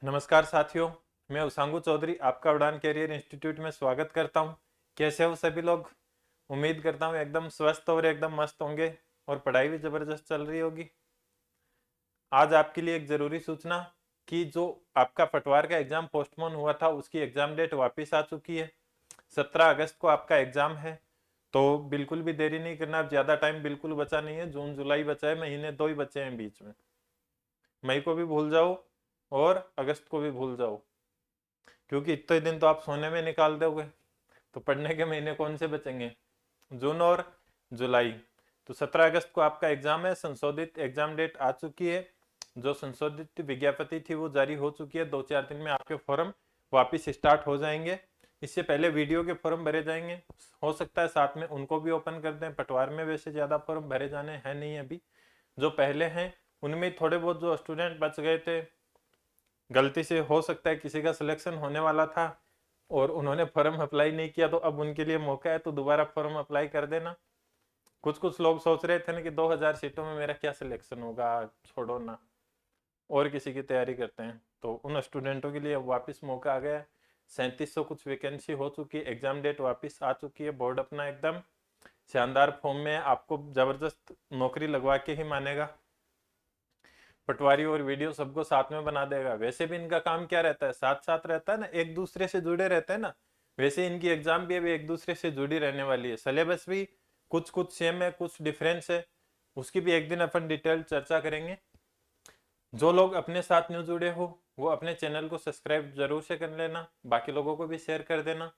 नमस्कार साथियों, मैं उसांगू चौधरी आपका उड़ान कैरियर इंस्टीट्यूट में स्वागत करता हूं। कैसे हो सभी लोग? उम्मीद करता हूं एकदम स्वस्थ और एकदम मस्त होंगे और पढ़ाई भी जबरदस्त चल रही होगी। आज आपके लिए एक जरूरी सूचना कि जो आपका पटवार का एग्जाम पोस्टपोन हुआ था उसकी एग्जाम डेट वापस आ चुकी है। 17 अगस्त को आपका एग्जाम है, तो बिल्कुल भी देरी नहीं करना। अब ज्यादा टाइम बिल्कुल बचा नहीं है, जून जुलाई बचा है, महीने दो ही बचे हैं बीच में। मई को भी भूल जाओ और अगस्त को भी भूल जाओ, क्योंकि इतने दिन तो आप सोने में निकाल दोगे, तो पढ़ने के महीने कौन से बचेंगे? जून और जुलाई। तो 17 अगस्त को आपका एग्जाम है। संशोधित एग्जाम डेट आ चुकी है। जो संशोधित विज्ञप्ति थी वो जारी हो चुकी है। 2-4 दिन में आपके फॉर्म वापिस स्टार्ट हो जाएंगे। इससे पहले वीडियो के फॉर्म भरे जाएंगे। हो सकता है साथ में उनको भी ओपन कर दें। पटवार में वैसे ज्यादा फॉर्म भरे जाने हैं नहीं अभी। जो पहले हैं उनमें थोड़े बहुत जो स्टूडेंट बच गए थे, गलती से हो सकता है किसी का सिलेक्शन होने वाला था और उन्होंने फॉर्म अप्लाई नहीं किया, तो अब उनके लिए मौका है, तो दोबारा फॉर्म अप्लाई कर देना। कुछ कुछ लोग सोच रहे थे ना कि 2000 सीटों में मेरा क्या सिलेक्शन होगा, छोड़ो ना, और किसी की तैयारी करते हैं। तो उन स्टूडेंटों के लिए वापस मौका आ गया। 3700 कुछ वैकेंसी हो चुकी है। एग्जाम डेट वापस आ चुकी है। बोर्ड अपना एकदम शानदार फॉर्म में आपको जबरदस्त नौकरी लगवा के ही मानेगा। पटवारी और वीडियो सबको साथ में बना देगा। वैसे भी इनका काम क्या रहता है, साथ साथ रहता है ना, एक दूसरे से जुड़े रहते हैं ना। वैसे इनकी एग्जाम भी अभी एक दूसरे से जुड़ी रहने वाली है। सिलेबस भी कुछ कुछ सेम है, कुछ डिफरेंस है। उसकी भी एक दिन अपन डिटेल चर्चा करेंगे। जो लोग अपने साथ न्यू जुड़े हो वो अपने चैनल को सब्सक्राइब जरूर से कर लेना, बाकी लोगों को भी शेयर कर देना।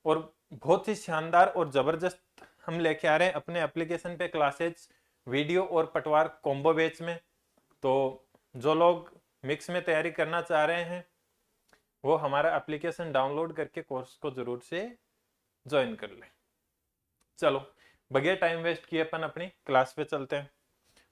और बहुत ही शानदार और जबरदस्त हम लेके आ रहे हैं अपने एप्लीकेशन पे क्लासेज, वीडियो और पटवार कॉम्बो बैच में। तो जो लोग मिक्स में तैयारी करना चाह रहे हैं वो हमारा एप्लीकेशन डाउनलोड करके कोर्स को जरूर से ज्वाइन कर लें। चलो बगैर टाइम वेस्ट किए अपन अपनी क्लास पे चलते हैं।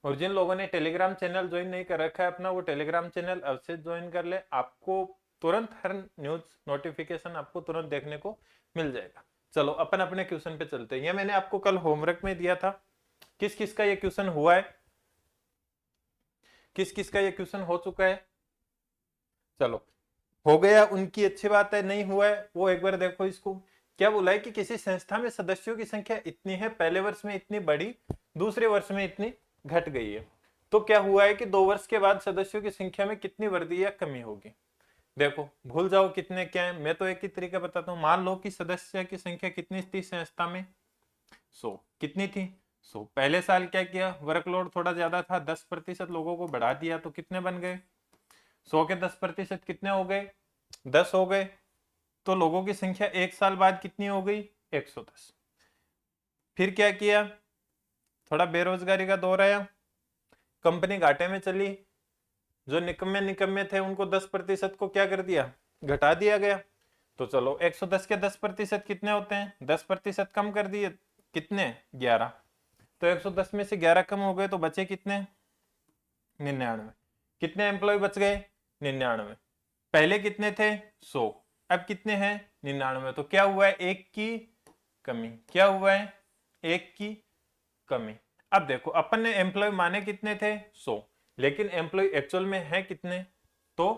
और जिन लोगों ने टेलीग्राम चैनल ज्वाइन नहीं कर रखा है अपना, वो टेलीग्राम चैनल अवश्य ज्वाइन कर ले। आपको तुरंत हर न्यूज नोटिफिकेशन आपको तुरंत देखने को मिल जाएगा। चलो अपन अपने क्वेश्चन पे चलते हैं। ये मैंने आपको कल होमवर्क में दिया था। किस किस का ये क्वेश्चन हुआ है, किस किस का ये क्वेश्चन हो चुका है? चलो हो गया उनकी अच्छी बात है। नहीं हुआ है वो एक बार देखो। इसको क्या बोला है कि किसी संस्था में सदस्यों की संख्या इतनी है, पहले वर्ष में इतनी बढ़ी, दूसरे वर्ष में इतनी घट गई है। तो क्या हुआ है कि 2 वर्ष के बाद सदस्यों की संख्या में कितनी वृद्धि या कमी होगी? देखो भूल जाओ कितने क्या है, मैं तो एक ही तरीका बताता हूँ। मान लो कि सदस्य की संख्या कितनी थी संस्था में, 100। कितनी थी? 100। पहले साल क्या किया, वर्कलोड थोड़ा ज्यादा था, 10% लोगों को बढ़ा दिया, तो कितने बन गए? 100 के 10% कितने हो गए? 10 हो गए। तो लोगों की संख्या एक साल बाद कितनी हो गई? 110। फिर क्या किया, थोड़ा बेरोजगारी का दौर आया, कंपनी घाटे में चली, जो निकम्मे निकम्मे थे उनको 10% को क्या कर दिया, घटा दिया गया। तो चलो 110 के 10% कितने होते हैं? 10% कम कर दिए, कितने? 11। तो 110 में से 11 कम हो गए तो बचे कितने? 99। कितने एम्प्लॉय बच गए? 99। पहले कितने थे? 100। अब कितने हैं? 99। तो क्या हुआ है, एक की कमी। क्या हुआ है? एक की कमी। अब देखो अपन ने एम्प्लॉय माने कितने थे? 100, लेकिन एम्प्लॉय एक्चुअल में है कितने? तो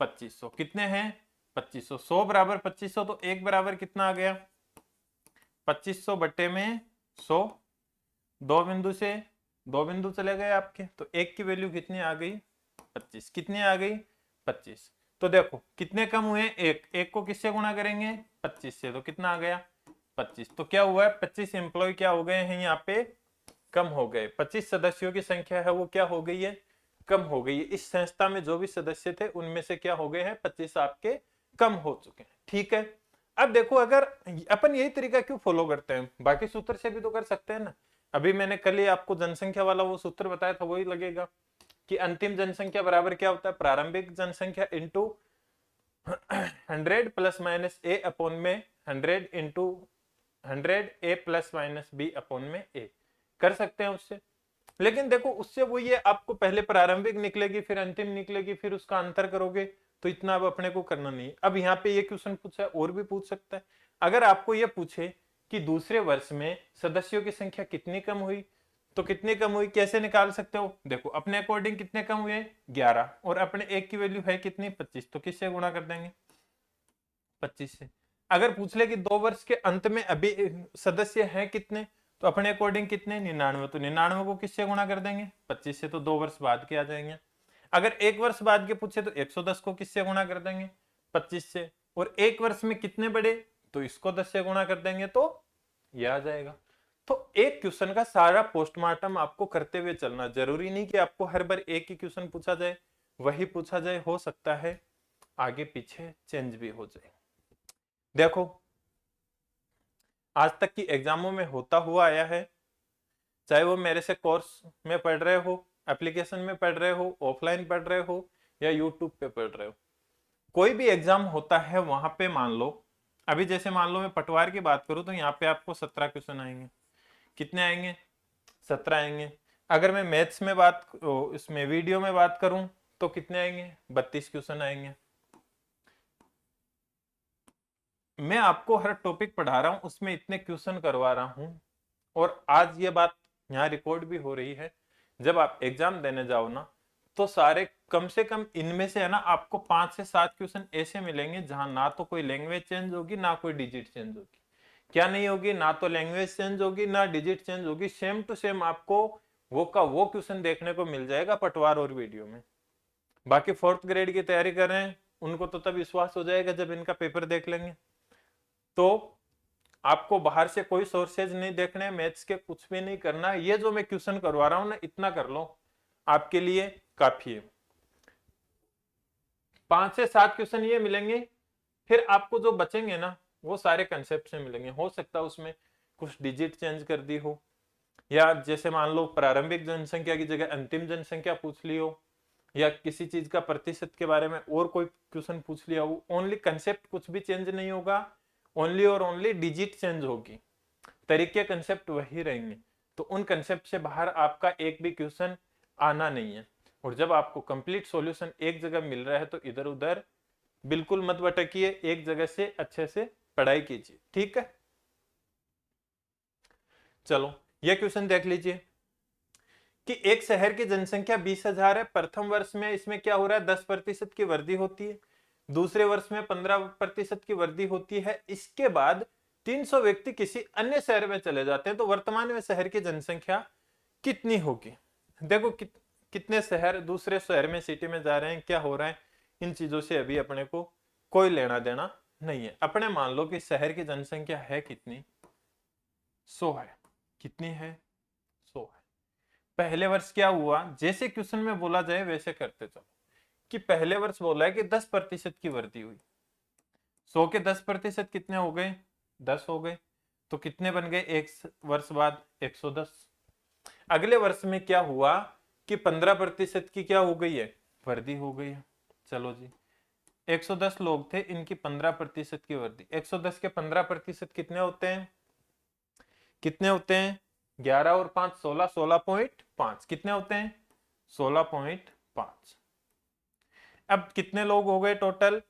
2500। कितने हैं? 2500। 100 बराबर 2500, तो एक बराबर कितना आ गया? 2500 बट्टे में 100। दो बिंदु से दो बिंदु चले गए आपके, तो एक की वैल्यू कितनी आ गई? 25। कितनी आ गई? 25। तो देखो कितने कम हुए? एक। एक को किससे गुणा करेंगे? 25 से, तो कितना आ गया? 25। तो क्या हुआ है, 25 एम्प्लॉय क्या हो गए हैं यहाँ पे? कम हो गए। 25 सदस्यों की संख्या है वो क्या हो गई है? कम हो गई है। इस संस्था में जो भी सदस्य थे उनमें से क्या हो गए हैं? 25 आपके कम हो चुके हैं। ठीक है। अब देखो अगर अपन यही तरीका क्यों फॉलो करते हैं, बाकी सूत्र से भी तो कर सकते हैं ना। अभी मैंने कल ही आपको जनसंख्या वाला वो सूत्र बताया था, वही लगेगा कि अंतिम जनसंख्या बराबर क्या होता है, प्रारंभिक जनसंख्या इंटू 100 प्लस माइनस ए अपॉन में 100 इंटू 100 ए प्लस माइनस बी अपॉन में ए। कर सकते हैं उससे। लेकिन देखो उससे वो ये आपको पहले प्रारंभिक निकलेगी फिर अंतिम निकलेगी, फिर उसका अंतर करोगे, तो इतना अब अपने को करना नहीं है। अब यहाँ पे ये क्वेश्चन पूछा है, और भी पूछ सकता है। अगर आपको ये पूछे कि दूसरे वर्ष में सदस्यों की संख्या कितनी कम हुई, तो कितनी कम हुई कैसे निकाल सकते हो? देखो अपने अकॉर्डिंग कितने कम हुए 11, और अपने एक की वैल्यू है कितनी 25, तो किससे गुणा कर देंगे 25 से। अगर पूछ ले कि 2 वर्ष के अंत में अभी सदस्य हैं कितने, तो अपने अकॉर्डिंग कितने 99, तो 99 को किससे गुणा कर देंगे 25 से, तो 2 वर्ष बाद के आ जाएंगे। अगर 1 वर्ष बाद के पूछे तो 110 को किससे गुणा कर देंगे 25 से, और 1 वर्ष में कितने बड़े, तो इसको 10 से गुणा कर देंगे तो ये आ जाएगा। तो एक क्वेश्चन का सारा पोस्टमार्टम आपको करते हुए चलना, जरूरी नहीं कि आपको हर बार एक ही क्वेश्चन पूछा जाए, वही पूछा जाए, हो सकता है आगे पीछे चेंज भी हो जाए। देखो आज तक की एग्जामों में होता हुआ आया है, चाहे वो मेरे से कोर्स में पढ़ रहे हो, एप्लीकेशन में पढ़ रहे हो, ऑफलाइन पढ़ रहे हो, या यूट्यूब पे पढ़ रहे हो, कोई भी एग्जाम होता है वहां पे मान लो, अभी जैसे मान लो मैं पटवार की बात करूं तो यहाँ पे आपको 17 क्वेश्चन आएंगे। कितने आएंगे 17 आएंगे। अगर मैं मैथ्स में इसमें वीडियो में बात करूं तो कितने आएंगे 32 क्वेश्चन आएंगे। मैं आपको हर टॉपिक पढ़ा रहा हूं उसमें इतने क्वेश्चन करवा रहा हूं, और आज ये बात यहाँ रिकॉर्ड भी हो रही है, जब आप एग्जाम देने जाओ ना तो सारे कम से कम इनमें से है ना आपको 5 से 7 क्वेश्चन ऐसे मिलेंगे जहां ना तो कोई लैंग्वेज चेंज होगी ना कोई डिजिट चेंज होगी। क्या नहीं होगी, ना तो लैंग्वेज चेंज होगी ना डिजिट चेंज होगी, सेम टू सेम आपको वो का वो क्वेश्चन देखने को मिल जाएगा पटवार और वीडियो में। बाकी 4th ग्रेड की तैयारी कर रहे हैं उनको तो तब विश्वास हो जाएगा जब इनका पेपर देख लेंगे। तो आपको बाहर से कोई सोर्सेज नहीं देखने, मैथ्स के कुछ भी नहीं करना, ये जो मैं क्वेश्चन करवा रहा हूं ना इतना कर लो आपके लिए काफी है। 5 से 7 क्वेश्चन ये मिलेंगे, फिर आपको जो बचेंगे ना वो सारे कंसेप्ट से मिलेंगे। हो सकता है उसमें कुछ डिजिट चेंज कर दी हो, या जैसे मान लो प्रारंभिक जनसंख्या की जगह अंतिम जनसंख्या पूछ ली हो, या किसी चीज का प्रतिशत के बारे में और कोई क्वेश्चन पूछ लिया हो। ओनली कंसेप्ट कुछ भी चेंज नहीं होगा, ओनली और ओनली डिजिट चेंज होगी, तरीके कंसेप्ट वही रहेंगे। तो उन कंसेप्ट से बाहर आपका एक भी क्वेश्चन आना नहीं है। और जब आपको कंप्लीट सॉल्यूशन एक जगह मिल रहा है तो इधर उधर बिल्कुल मत भटकिए, एक जगह से अच्छे से पढ़ाई कीजिए, ठीक है। चलो ये क्वेश्चन देख लीजिए कि एक शहर की जनसंख्या 20,000 है, प्रथम वर्ष में इसमें क्या हो रहा है 10% की वृद्धि होती है, दूसरे वर्ष में 15% की वृद्धि होती है, इसके बाद 300 व्यक्ति किसी अन्य शहर में चले जाते हैं, तो वर्तमान में शहर की जनसंख्या कितनी होगी। देखो कितने शहर दूसरे शहर में सिटी में जा रहे हैं, क्या हो रहा है, इन चीजों से अभी अपने को कोई लेना देना नहीं है। अपने मान लो कि शहर की जनसंख्या है कितनी 100 है, कितनी है 100 है। पहले वर्ष क्या हुआ, जैसे क्वेश्चन में बोला जाए वैसे करते चलो, कि पहले वर्ष बोला है कि 10% की वृद्धि हुई, 100 के 10% कितने हो गए 10 हो गए, तो कितने बन गए एक वर्ष बाद 110। अगले वर्ष में क्या हुआ कि 15% की क्या हो गई है वृद्धि हो गई है। चलो जी 110 लोग थे, इनकी 15% की वृद्धि, 110 के 15% कितने होते हैं, कितने होते हैं 11 और 5 16, 16.5 कितने होते हैं 16.5। अब कितने लोग हो गए टोटल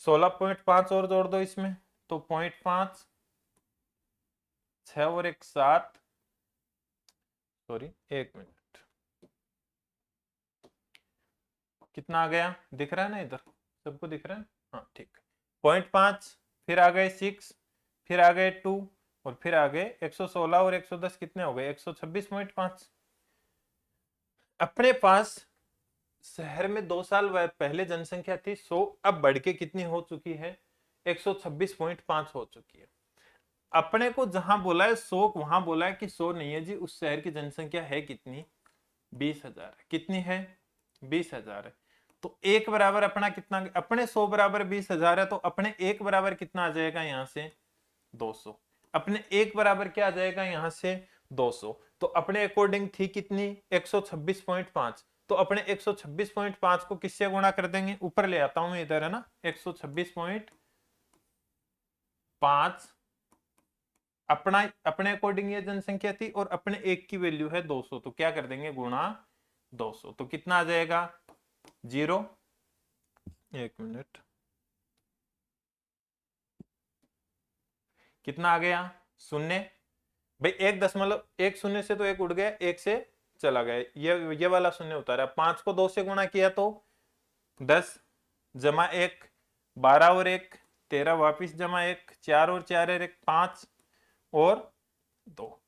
16.5 और जोड़ दो इसमें तो 0.5, 6 और 1 7, सॉरी 1 मिनट, कितना आ गया दिख रहा है ना, इधर सबको दिख रहा है, हाँ ठीक। 0.5, फिर आ गए 6, फिर आ गए 2, और फिर आ गए 116 और 110 कितने हो गए 126.5। अपने पास शहर में 2 साल पहले जनसंख्या थी 100, अब बढ़ के कितनी हो चुकी है 126.5 हो चुकी है। अपने को जहां बोला है 100 वहां बोला है कि 100 नहीं है जी, उस शहर की जनसंख्या है कितनी 20,000 कितनी है 20,000 है। तो एक बराबर अपना कितना, अपने 100 बराबर 20,000 है, तो अपने एक बराबर कितना आ जाएगा यहां से 200। अपने एक बराबर क्या आ जाएगा यहां से 200, तो अपने अकॉर्डिंग थी कितनी 126.5, तो अपने 126.5 को किससे गुणा कर देंगे, ऊपर ले आता हूं इधर है ना 126.5, अपना अपने अकॉर्डिंग ये जनसंख्या थी और अपने एक की वैल्यू है 200, तो क्या कर देंगे गुणा 200, तो कितना आ जाएगा 0, 1 मिनट, कितना आ गया 0, भाई 1.1 शून्य से तो 1 उड़ गया, 1 से चला गया, ये वाला शून्य उतारा। 5 को 2 से गुणा किया तो 10 जमा 1, 12 और 1 13, वापिस जमा 1, 4 और 4 और 1 5 और 2।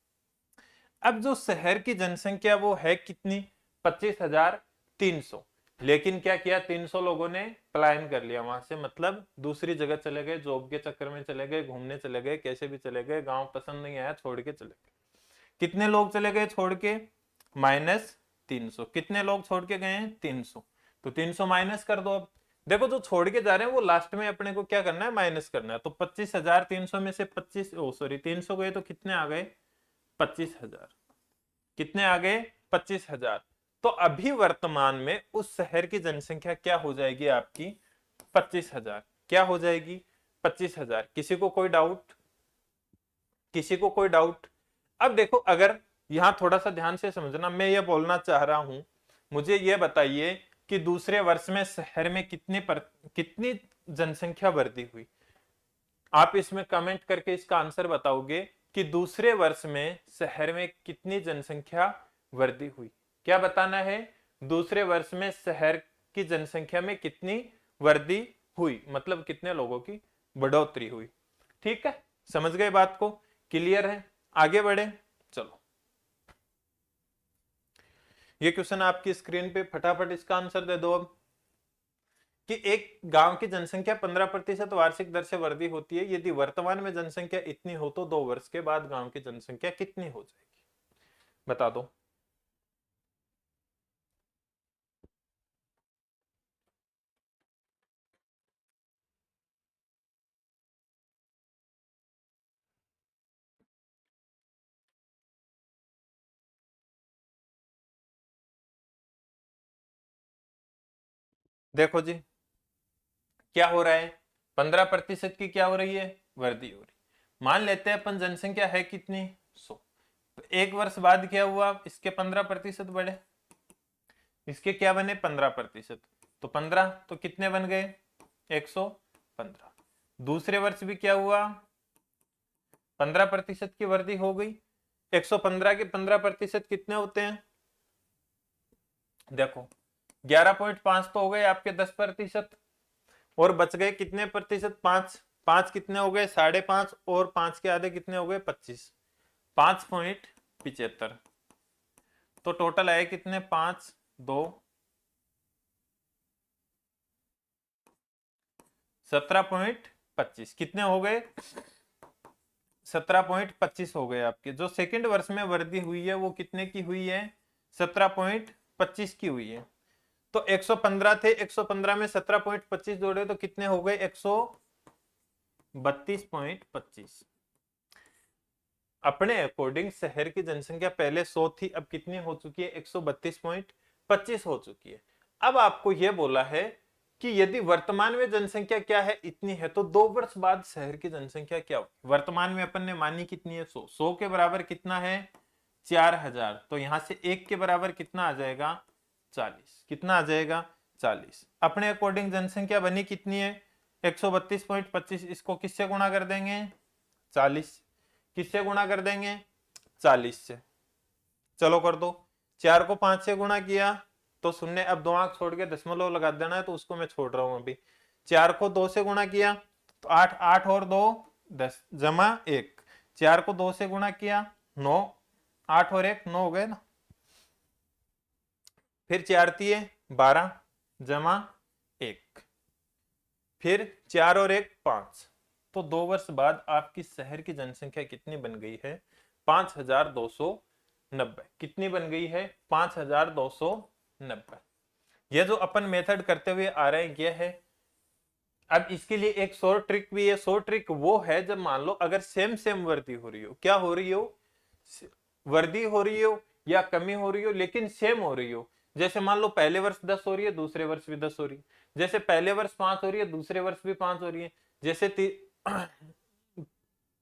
अब जो शहर की जनसंख्या वो है कितनी, 25,300। लेकिन क्या किया, 300 लोगों ने पलायन कर लिया वहां से, मतलब दूसरी जगह चले गए, जॉब के चक्कर में चले गए, घूमने चले गए, कैसे भी चले गए, गांव पसंद नहीं आया, छोड़ के चले गए। कितने लोग चले गए छोड़ के, -300। कितने लोग छोड़ के गए हैं, 300। तो 300 माइनस कर दो। अब देखो जो छोड़ के जा रहे हैं वो लास्ट में अपने को क्या करना है, माइनस करना है। तो 25,300 में से 300 गए तो कितने आ गए, 25,000। कितने आ गए, 25,000। तो अभी वर्तमान में उस शहर की जनसंख्या क्या हो जाएगी आपकी, 25,000। क्या हो जाएगी, 25,000। किसी को कोई डाउट, किसी को कोई डाउट? अब देखो, अगर यहां थोड़ा सा ध्यान से समझना, मैं ये बोलना चाह रहा हूं, मुझे ये बताइए कि दूसरे वर्ष में शहर में कितनी जनसंख्या वृद्धि हुई। आप इसमें कमेंट करके इसका आंसर बताओगे कि दूसरे वर्ष में शहर में कितनी जनसंख्या वृद्धि हुई। क्या बताना है, दूसरे वर्ष में शहर की जनसंख्या में कितनी वृद्धि हुई, मतलब कितने लोगों की बढ़ोतरी हुई। ठीक है, समझ गए बात को, क्लियर है, आगे बढ़े। चलो, ये क्वेश्चन आपकी स्क्रीन पे, फटाफट इसका आंसर दे दो अब। कि एक गांव की जनसंख्या 15% वार्षिक दर से वृद्धि होती है, यदि वर्तमान में जनसंख्या इतनी हो तो 2 वर्ष के बाद गांव की जनसंख्या कितनी हो जाएगी, बता दो। देखो जी, क्या हो रहा है, 15% की क्या हो रही है, वृद्धि हो रही। मान लेते हैं अपन जनसंख्या है कितनी, 100। तो एक वर्ष बाद क्या हुआ, इसके 15% बढ़े, इसके क्या बने, 15%। तो 15 तो कितने बन गए, 115। दूसरे वर्ष भी क्या हुआ, 15% की वृद्धि हो गई। 115 के 15% कितने होते हैं, देखो 11.5 तो हो गए आपके 10%, और बच गए कितने प्रतिशत, 5। 5 कितने हो गए, 5.5, और 5 के आधे कितने हो गए, 25, 5.75। तो टोटल आए कितने, 5 2 17.25, कितने हो गए, 17.25 हो गए आपके। जो सेकंड वर्ष में वृद्धि हुई है वो कितने की हुई है, 17.25 की हुई है। तो 115 थे, 115 में 17.25 जोड़े तो कितने हो गए, 132.25। अपने अकॉर्डिंग शहर की जनसंख्या पहले 100 थी, अब कितनी हो चुकी है, 132.25 हो चुकी है। अब आपको यह बोला है कि यदि वर्तमान में जनसंख्या क्या है, इतनी है, तो 2 वर्ष बाद शहर की जनसंख्या क्या होगी। वर्तमान में अपन ने मानी कितनी है, 100। 100 के बराबर कितना है, 4,000। तो यहां से 1 के बराबर कितना आ जाएगा, 40। कितना आ जाएगा, 40। अपने अकॉर्डिंग जनसंख्या बनी कितनी है, 132.25। इसको किससे गुणा कर देंगे, 40। किससे गुणा कर देंगे, 40 से। चलो कर दो, 4 को 5 से गुणा किया तो शून्य, अब 2 आंख छोड़ के दशमलव लगा देना है, तो उसको मैं छोड़ रहा हूं अभी। 4 को 2 से गुणा किया तो 8, 8 और 2 10 जमा 1। 4 को 2 से गुणा किया 9, 8 और 1 9 हो गए ना। फिर 4 तिये 12 जमा 1, फिर 4 और 1 5। तो 2 वर्ष बाद आपकी शहर की जनसंख्या कितनी बन गई है, 5,290। कितनी बन गई है, 5,290। यह जो अपन मेथड करते हुए आ रहे हैं यह है। अब इसके लिए एक शॉर्ट ट्रिक भी है। शॉर्ट ट्रिक वो है जब मान लो अगर सेम सेम वृद्धि हो रही हो, क्या हो रही हो, वृद्धि हो रही हो या कमी हो रही हो, लेकिन सेम हो रही हो। जैसे मान लो पहले वर्ष 10 हो रही है, दूसरे वर्ष भी 10 हो रही है। जैसे पहले वर्ष 5 हो रही है, दूसरे वर्ष भी 5 हो रही है। जैसे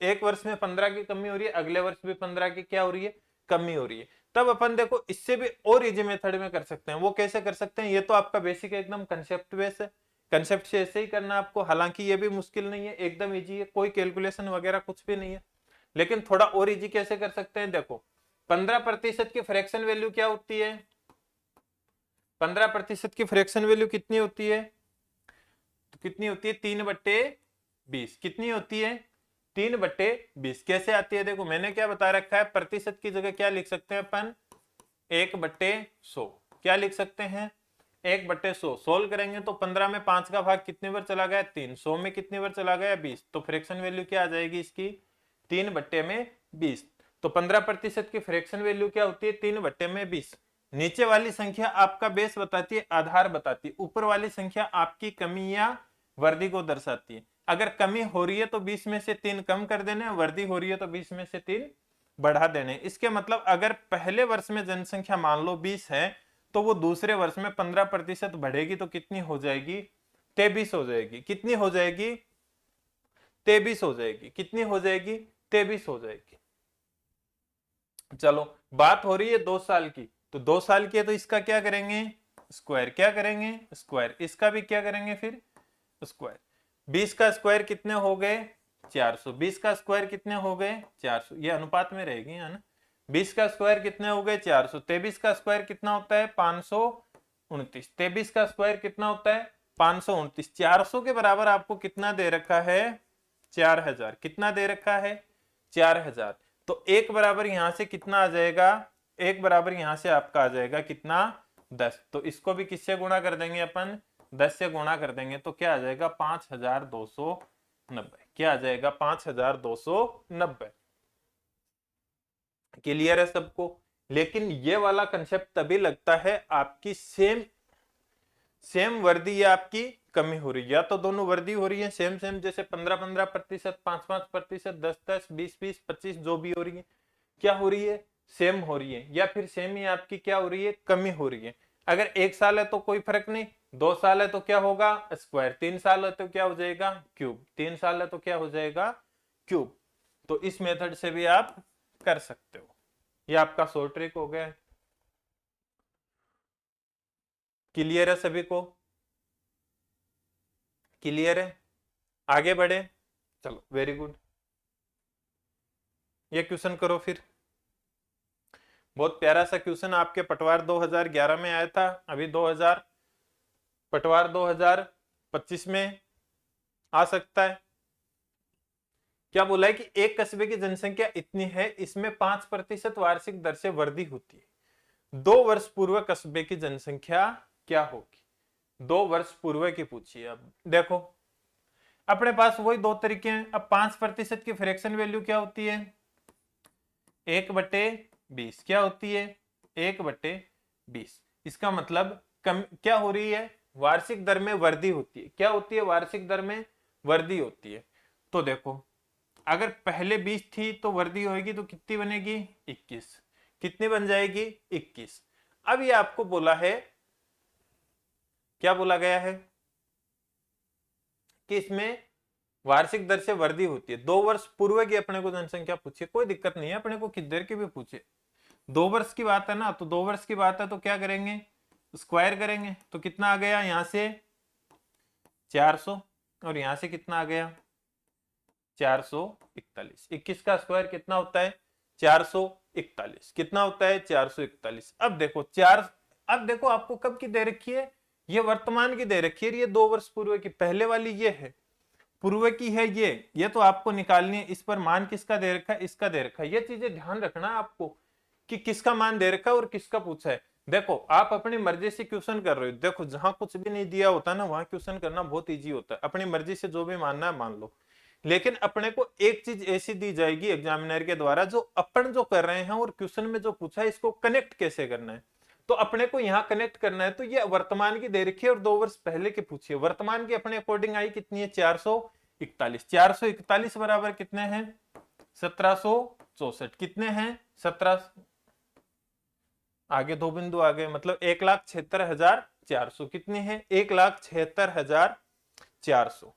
एक वर्ष में 15 की कमी हो रही है, अगले वर्ष भी 15 की क्या हो रही है, कमी हो रही है। तब अपन देखो इससे भी और इजी मेथड में कर सकते हैं। वो कैसे कर सकते हैं, ये तो आपका बेसिक एकदम कंसेप्ट बेस है, कंसेप्ट से ऐसे ही करना आपको। हालांकि ये भी मुश्किल नहीं है, एकदम इजी है, कोई कैलकुलेशन वगैरह कुछ भी नहीं है। लेकिन थोड़ा और इजी कैसे कर सकते हैं, देखो 15% की फ्रैक्शन वैल्यू क्या होती है, 15% की फ्रैक्शन वैल्यू कितनी होती है, तो कितनी होती है 3/20, कितनी होती है 3/20। कैसे आती है, देखो मैंने क्या बता रखा है, प्रतिशत की जगह क्या लिख सकते हैं अपन, 1/100। क्या लिख सकते हैं, 1/100। सोल्व करेंगे तो 15 में 5 का भाग कितने बार चला गया, 3। 100 में कितने बार चला गया, 20। तो फ्रैक्शन वैल्यू क्या आ जाएगी इसकी, 3/20। तो 15% की फ्रैक्शन वैल्यू क्या होती है, 3/20। नीचे वाली संख्या आपका बेस बताती है, आधार बताती है, ऊपर वाली संख्या आपकी कमी या वर्दी को दर्शाती है। अगर कमी हो रही है तो 20 में से 3 कम कर देने, वर्दी हो रही है तो 20 में से 3 बढ़ा देने। इसके मतलब अगर पहले वर्ष में जनसंख्या मान लो 20 है, तो वो दूसरे वर्ष में 15% बढ़ेगी तो कितनी हो जाएगी, 23 हो जाएगी। कितनी हो जाएगी, 23 हो जाएगी। कितनी हो जाएगी, 23 हो जाएगी। चलो बात हो रही है 2 साल की, तो 2 साल की है तो इसका क्या करेंगे, स्क्वायर। क्या करेंगे, स्क्वायर। इसका भी क्या करेंगे फिर, स्क्वायर। 20 का स्क्वायर कितने हो गए, 400। 20 का स्क्वायर कितने हो गए, 400। ये अनुपात में रहेगी, है ना। 20 का स्क्वायर कितने हो गए, 400। 23 का स्क्वायर कितना होता है, 529। 23 का स्क्वायर कितना होता है, 529। 400 के बराबर आपको कितना दे रखा है, 4000। कितना दे रखा है, 4000। तो एक बराबर यहां से कितना आ जाएगा, एक बराबर यहां से आपका आ जाएगा कितना, 10। तो इसको भी किससे गुणा कर देंगे अपन, 10 से गुणा कर देंगे तो क्या आ जाएगा, 5290। क्या आ जाएगा, 5290। क्लियर है सबको। लेकिन ये वाला कंसेप्ट तभी लगता है आपकी सेम वर्दी या आपकी कमी हो रही है, या तो दोनों वर्दी हो रही है सेम सेम, जैसे 15-15%, 5-5%, 10-10, 20-20, 25 जो भी हो रही है, क्या हो रही है, सेम हो रही है। या फिर सेम ही आपकी क्या हो रही है, कमी हो रही है। अगर 1 साल है तो कोई फर्क नहीं, 2 साल है तो क्या होगा, स्क्वायर। 3 साल है तो क्या हो जाएगा, क्यूब। 3 साल है तो क्या हो जाएगा, क्यूब। तो इस मेथड से भी आप कर सकते हो। ये आपका शॉर्ट ट्रिक हो गया। क्लियर है सभी को, क्लियर है, आगे बढ़े। चलो वेरी गुड। ये क्वेश्चन करो फिर। बहुत प्यारा सा क्वेश्चन आपके पटवार 2011 में आया था, अभी पटवार 2025 में आ सकता है। क्या बोला है कि एक कस्बे की जनसंख्या इतनी है, इसमें 5% वार्षिक दर से वृद्धि होती है। 2 वर्ष पूर्व कस्बे की जनसंख्या क्या होगी, 2 वर्ष पूर्व की पूछिए। अब देखो अपने पास वही 2 तरीके हैं। अब 5% की फ्रैक्शन वैल्यू क्या होती है, 1/20। क्या होती है, 1/20। इसका मतलब क्या हो रही है, वार्षिक दर में वृद्धि होती है। क्या होती है, वार्षिक दर में वृद्धि होती है। तो देखो अगर पहले 20 थी तो वृद्धि होगी तो कितनी बनेगी, 21। कितनी बन जाएगी, 21। अब ये आपको बोला है, क्या बोला गया है कि इसमें वार्षिक दर से वृद्धि होती है। 2 वर्ष पूर्व की अपने को जनसंख्या पूछिए, कोई दिक्कत नहीं है, अपने को किस देर की भी पूछे। 2 वर्ष की बात है ना, तो 2 वर्ष की बात है तो क्या करेंगे, स्क्वायर करेंगे। तो कितना आ गया, यहां से 400 और यहां से कितना आ गया, 441। 21 का स्क्वायर कितना होता है, 441। कितना होता है, 441। अब देखो आपको कब की दे रखी है, ये वर्तमान की दे रखी है, ये 2 वर्ष पूर्व की। पहले वाली ये है, पूर्व की है ये तो आपको निकालनी है। इस पर मान किसका दे रखा है, इसका दे रखा है। ये चीजें ध्यान रखना आपको कि किसका मान दे रखा है और किसका पूछा है। देखो आप अपनी मर्जी से क्वेश्चन कर रहे हो, देखो जहां कुछ भी नहीं दिया होता ना वहां क्वेश्चन करना बहुत इजी होता है। अपनी मर्जी से जो भी मानना है मान लो, लेकिन अपने को एक चीज ऐसी दी जाएगी एग्जामिनर के द्वारा, जो अपन जो कर रहे हैं और क्वेश्चन में जो पूछा है इसको कनेक्ट कैसे करना है। तो अपने को यहाँ कनेक्ट करना है। तो ये वर्तमान की दे रखी है और 2 वर्ष पहले की पूछी है। वर्तमान की अपने अकॉर्डिंग आई कितनी है, 441। 441 बराबर कितने हैं, 1764। कितने हैं, 17, आगे 2 बिंदु आ गए, मतलब 1,76,400। कितने हैं, 1,76,400।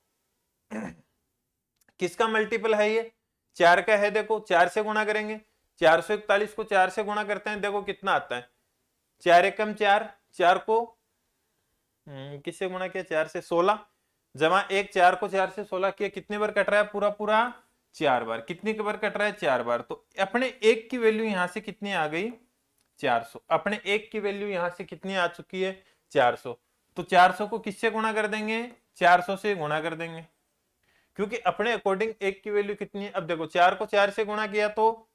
किसका मल्टीपल है ये, 4 का है। देखो 4 से गुणा करेंगे, 441 को 4 से गुणा करते हैं, देखो कितना आता है, 4 एकम 4, 4 को किससे गुणा किया, 4 से 16, जमा 1, 4 को 4 से 16 किया, कितने बार कट रहा है, पूरा पूरा 4 बार। कितनी बार कट रहा है? 4 बार। तो अपने एक की वैल्यू यहां से कितनी आ गई? 400। अपने एक की वैल्यू यहां से कितनी आ चुकी है? 400। तो 400 को किससे गुणा कर देंगे? 400 से गुणा कर देंगे, क्योंकि अपने अकॉर्डिंग एक की वैल्यू कितनी है? अब देखो 4 को 4 से गुणा किया तो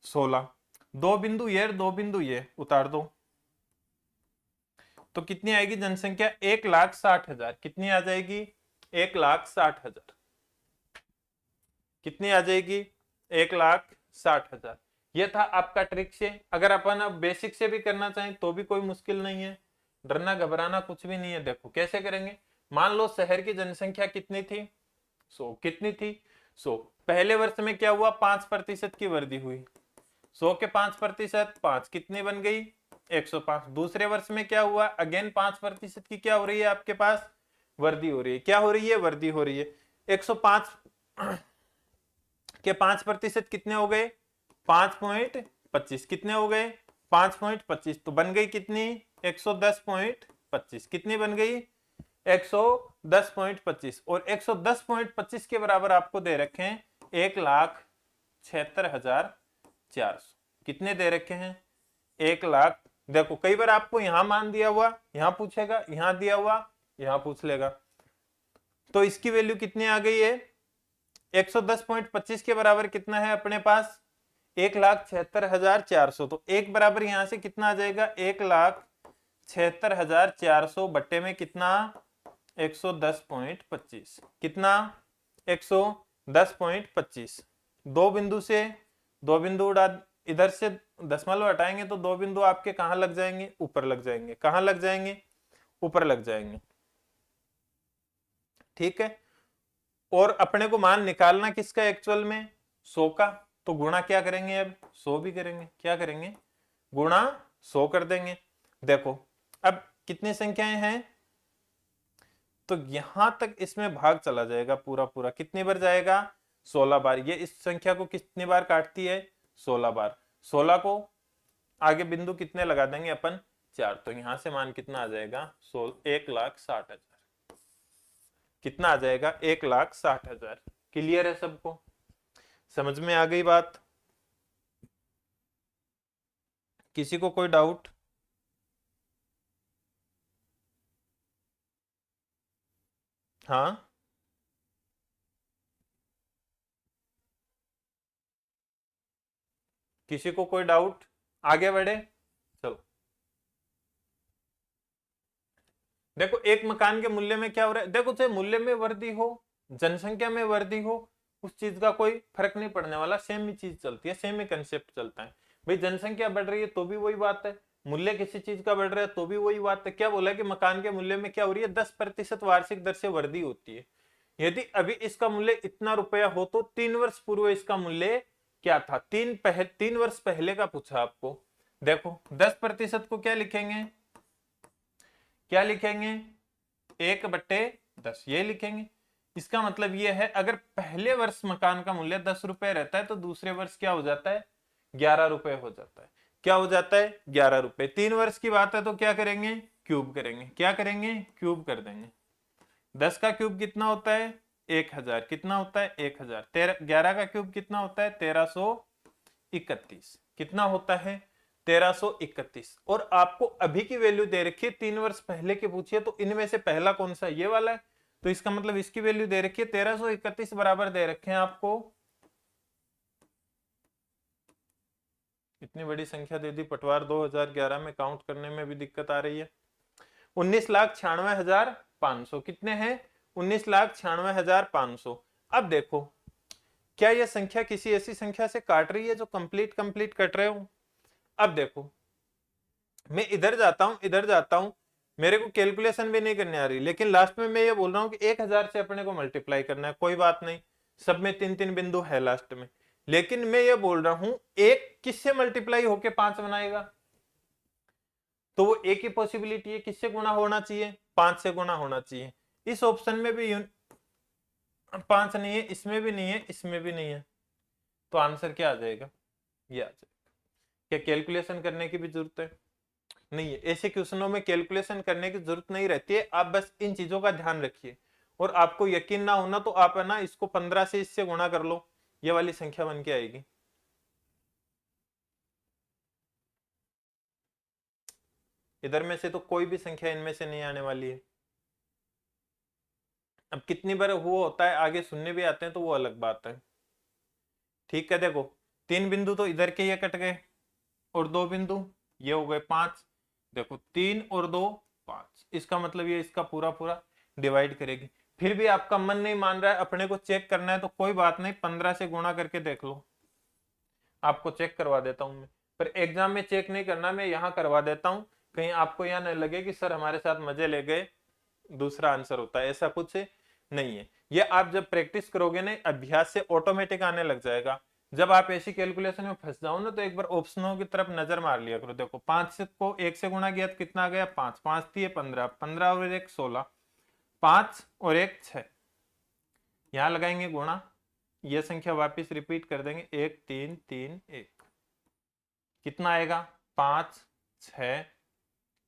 16। 2 बिंदु ये 2 बिंदु ये उतार दो, तो कितनी आएगी जनसंख्या? 1,60,000। कितनी आ जाएगी? 1,60,000। कितनी आ जाएगी? 1,60,000। ये था आपका ट्रिक से। अगर अपन अब बेसिक से भी करना चाहें तो भी कोई मुश्किल नहीं है, डरना घबराना कुछ भी नहीं है। देखो कैसे करेंगे। मान लो शहर की जनसंख्या कितनी थी? 100। कितनी थी? 100। पहले वर्ष में क्या हुआ? 5% की वृद्धि हुई। 100 के 5%, 5 कितनी बन गई? 105। दूसरे वर्ष में क्या हुआ? अगेन 5% की क्या हो रही है आपके पास? वृद्धि हो रही है। क्या हो रही है? वृद्धि हो रही है। 105 के 5% कितने हो गए? 5.25। कितने हो गए? 5.25। तो बन गई कितनी? 110.25। कितनी बन गई? 110.25। और 110.25 के बराबर आपको दे रखे हैं 1,76,400। कितने दे रखे हैं? 1,00,000। देखो कई बार आपको यहां मान दिया हुआ, यहां पूछेगा, यहां दिया हुआ, यहां पूछ लेगा। तो इसकी वैल्यू कितनी आ गई है? 110.25 के बराबर कितना है अपने पास? 1,76,400। तो एक बराबर यहां से कितना आ जाएगा? 1,76,400 बट्टे में कितना? 110.25। कितना? 110.25। दो बिंदु से दो बिंदु उड़ा, इधर से दशमलव हटाएंगे तो दो बिंदु आपके कहां लग जाएंगे? ऊपर लग जाएंगे। कहां लग जाएंगे? ऊपर लग जाएंगे। ठीक है। और अपने को मान निकालना किसका एक्चुअल में? 100 का। तो गुणा क्या करेंगे? अब 100 भी करेंगे। क्या करेंगे? गुणा 100 कर देंगे। देखो अब कितनी संख्याएं हैं? तो यहां तक इसमें भाग चला जाएगा पूरा पूरा। कितनी बार जाएगा? 16 बार। ये इस संख्या को कितनी बार काटती है? 16 बार। 16 को आगे बिंदु कितने लगा देंगे अपन? 4। तो यहां से मान कितना आ जाएगा? 1,60,000। कितना आ जाएगा? 1,60,000। क्लियर है सबको? समझ में आ गई बात? किसी को कोई डाउट? हाँ, किसी को कोई डाउट? आगे बढ़े, चलो। देखो एक मकान के मूल्य में क्या हो रहा है? देखो चाहे मूल्य में वृद्धि हो, जनसंख्या में वृद्धि हो, उस चीज का कोई फर्क नहीं पड़ने वाला। सेम ही चीज चलती है, सेम ही कंसेप्ट चलता है। भाई जनसंख्या बढ़ रही है तो भी वही बात है, मूल्य किसी चीज का बढ़ रहा है तो भी वही बात है। क्या बोला कि मकान के मूल्य में क्या हो रही है? 10% वार्षिक दर से वृद्धि होती है। यदि अभी इसका मूल्य इतना रुपया हो तो 3 वर्ष पूर्व इसका मूल्य क्या था? 3 वर्ष पहले का पूछा आपको। देखो 10% को क्या लिखेंगे? क्या लिखेंगे? 1/10 ये लिखेंगे। इसका मतलब ये है अगर पहले वर्ष मकान का मूल्य 10 रुपए रहता है तो दूसरे वर्ष क्या हो जाता है? 11 रुपए हो जाता है। क्या हो जाता है? 11 रुपए। 3 वर्ष की बात है तो क्या करेंगे? क्यूब करेंगे। क्या करेंगे? क्यूब कर देंगे। 10 का क्यूब कितना होता है? 1,000। कितना होता है? 1,000। 11 का क्यूब कितना होता है? 1331। कितना होता है? 1331। और आपको अभी की वैल्यू दे रखी है, 3 वर्ष पहले की पूछिए, तो इनमें से पहला कौन सा? ये वाला है। तो इसका मतलब इसकी वैल्यू दे रखी है 1331 बराबर दे रखे हैं आपको। इतनी बड़ी संख्या दे दी, पटवार 2011 में काउंट करने में भी दिक्कत आ रही है। 19,96,500। कितने हैं? 19,96,500। अब देखो क्या यह संख्या किसी ऐसी संख्या से काट रही है जो कंप्लीट कंप्लीट कट रहे हो? अब देखो मैं इधर जाता हूं, इधर जाता हूं, मेरे को कैलकुलेशन भी नहीं करने आ रही, लेकिन लास्ट में मैं ये बोल रहा हूं कि 1,000 से अपने को मल्टीप्लाई करना है। कोई बात नहीं, सब में 3-3 बिंदु है लास्ट में। लेकिन मैं ये बोल रहा हूं एक किससे मल्टीप्लाई होके 5 बनाएगा? तो वो एक ही पॉसिबिलिटी है, किससे गुणा होना चाहिए? 5 से गुणा होना चाहिए। इस ऑप्शन में भी 5 नहीं है, इसमें भी नहीं है, इसमें भी नहीं है। तो आंसर क्या आ जाएगा? ये आ जाएगा। क्या कैलकुलेशन करने की भी जरूरत है? नहीं है। ऐसे क्वेश्चनों में कैलकुलेशन करने की जरूरत नहीं रहती है। आप बस इन चीजों का ध्यान रखिए, और आपको यकीन ना होना तो आप है ना इसको 15 से इससे गुणा कर लो, ये वाली संख्या बन के आएगी। इधर में से तो कोई भी संख्या इनमें से नहीं आने वाली है। अब कितनी बार वो होता है आगे सुनने भी आते हैं तो वो अलग बात है। ठीक है, देखो 3 बिंदु तो इधर के ये कट गए और 2 बिंदु ये हो गए 5। देखो 3 और 2 5, इसका मतलब ये इसका पूरा पूरा डिवाइड करेगी। फिर भी आपका मन नहीं मान रहा है, अपने को चेक करना है, तो कोई बात नहीं, 15 से गुणा करके देख लो। आपको चेक करवा देता हूं मैं, पर एग्जाम में चेक नहीं करना, मैं यहाँ करवा देता हूँ, कहीं आपको यहाँ न लगे कि सर हमारे साथ मजे ले गए, दूसरा आंसर होता है, ऐसा कुछ नहीं है। ये आप जब प्रैक्टिस करोगे ना, अभ्यास से ऑटोमेटिक आने लग जाएगा। जब आप ऐसी कैलकुलेशन में फंस जाओ ना, तो एक बार ऑप्शनों की तरफ नजर मार लिया करो। देखो 5 से को 1 से गुणा किया तो कितना आ गया 5, 5 थी 15, 15 और 1 16, 5 और 1 6, यहाँ लगाएंगे गुणा, ये संख्या वापस रिपीट कर देंगे 1 3 3 1, कितना आएगा 5 6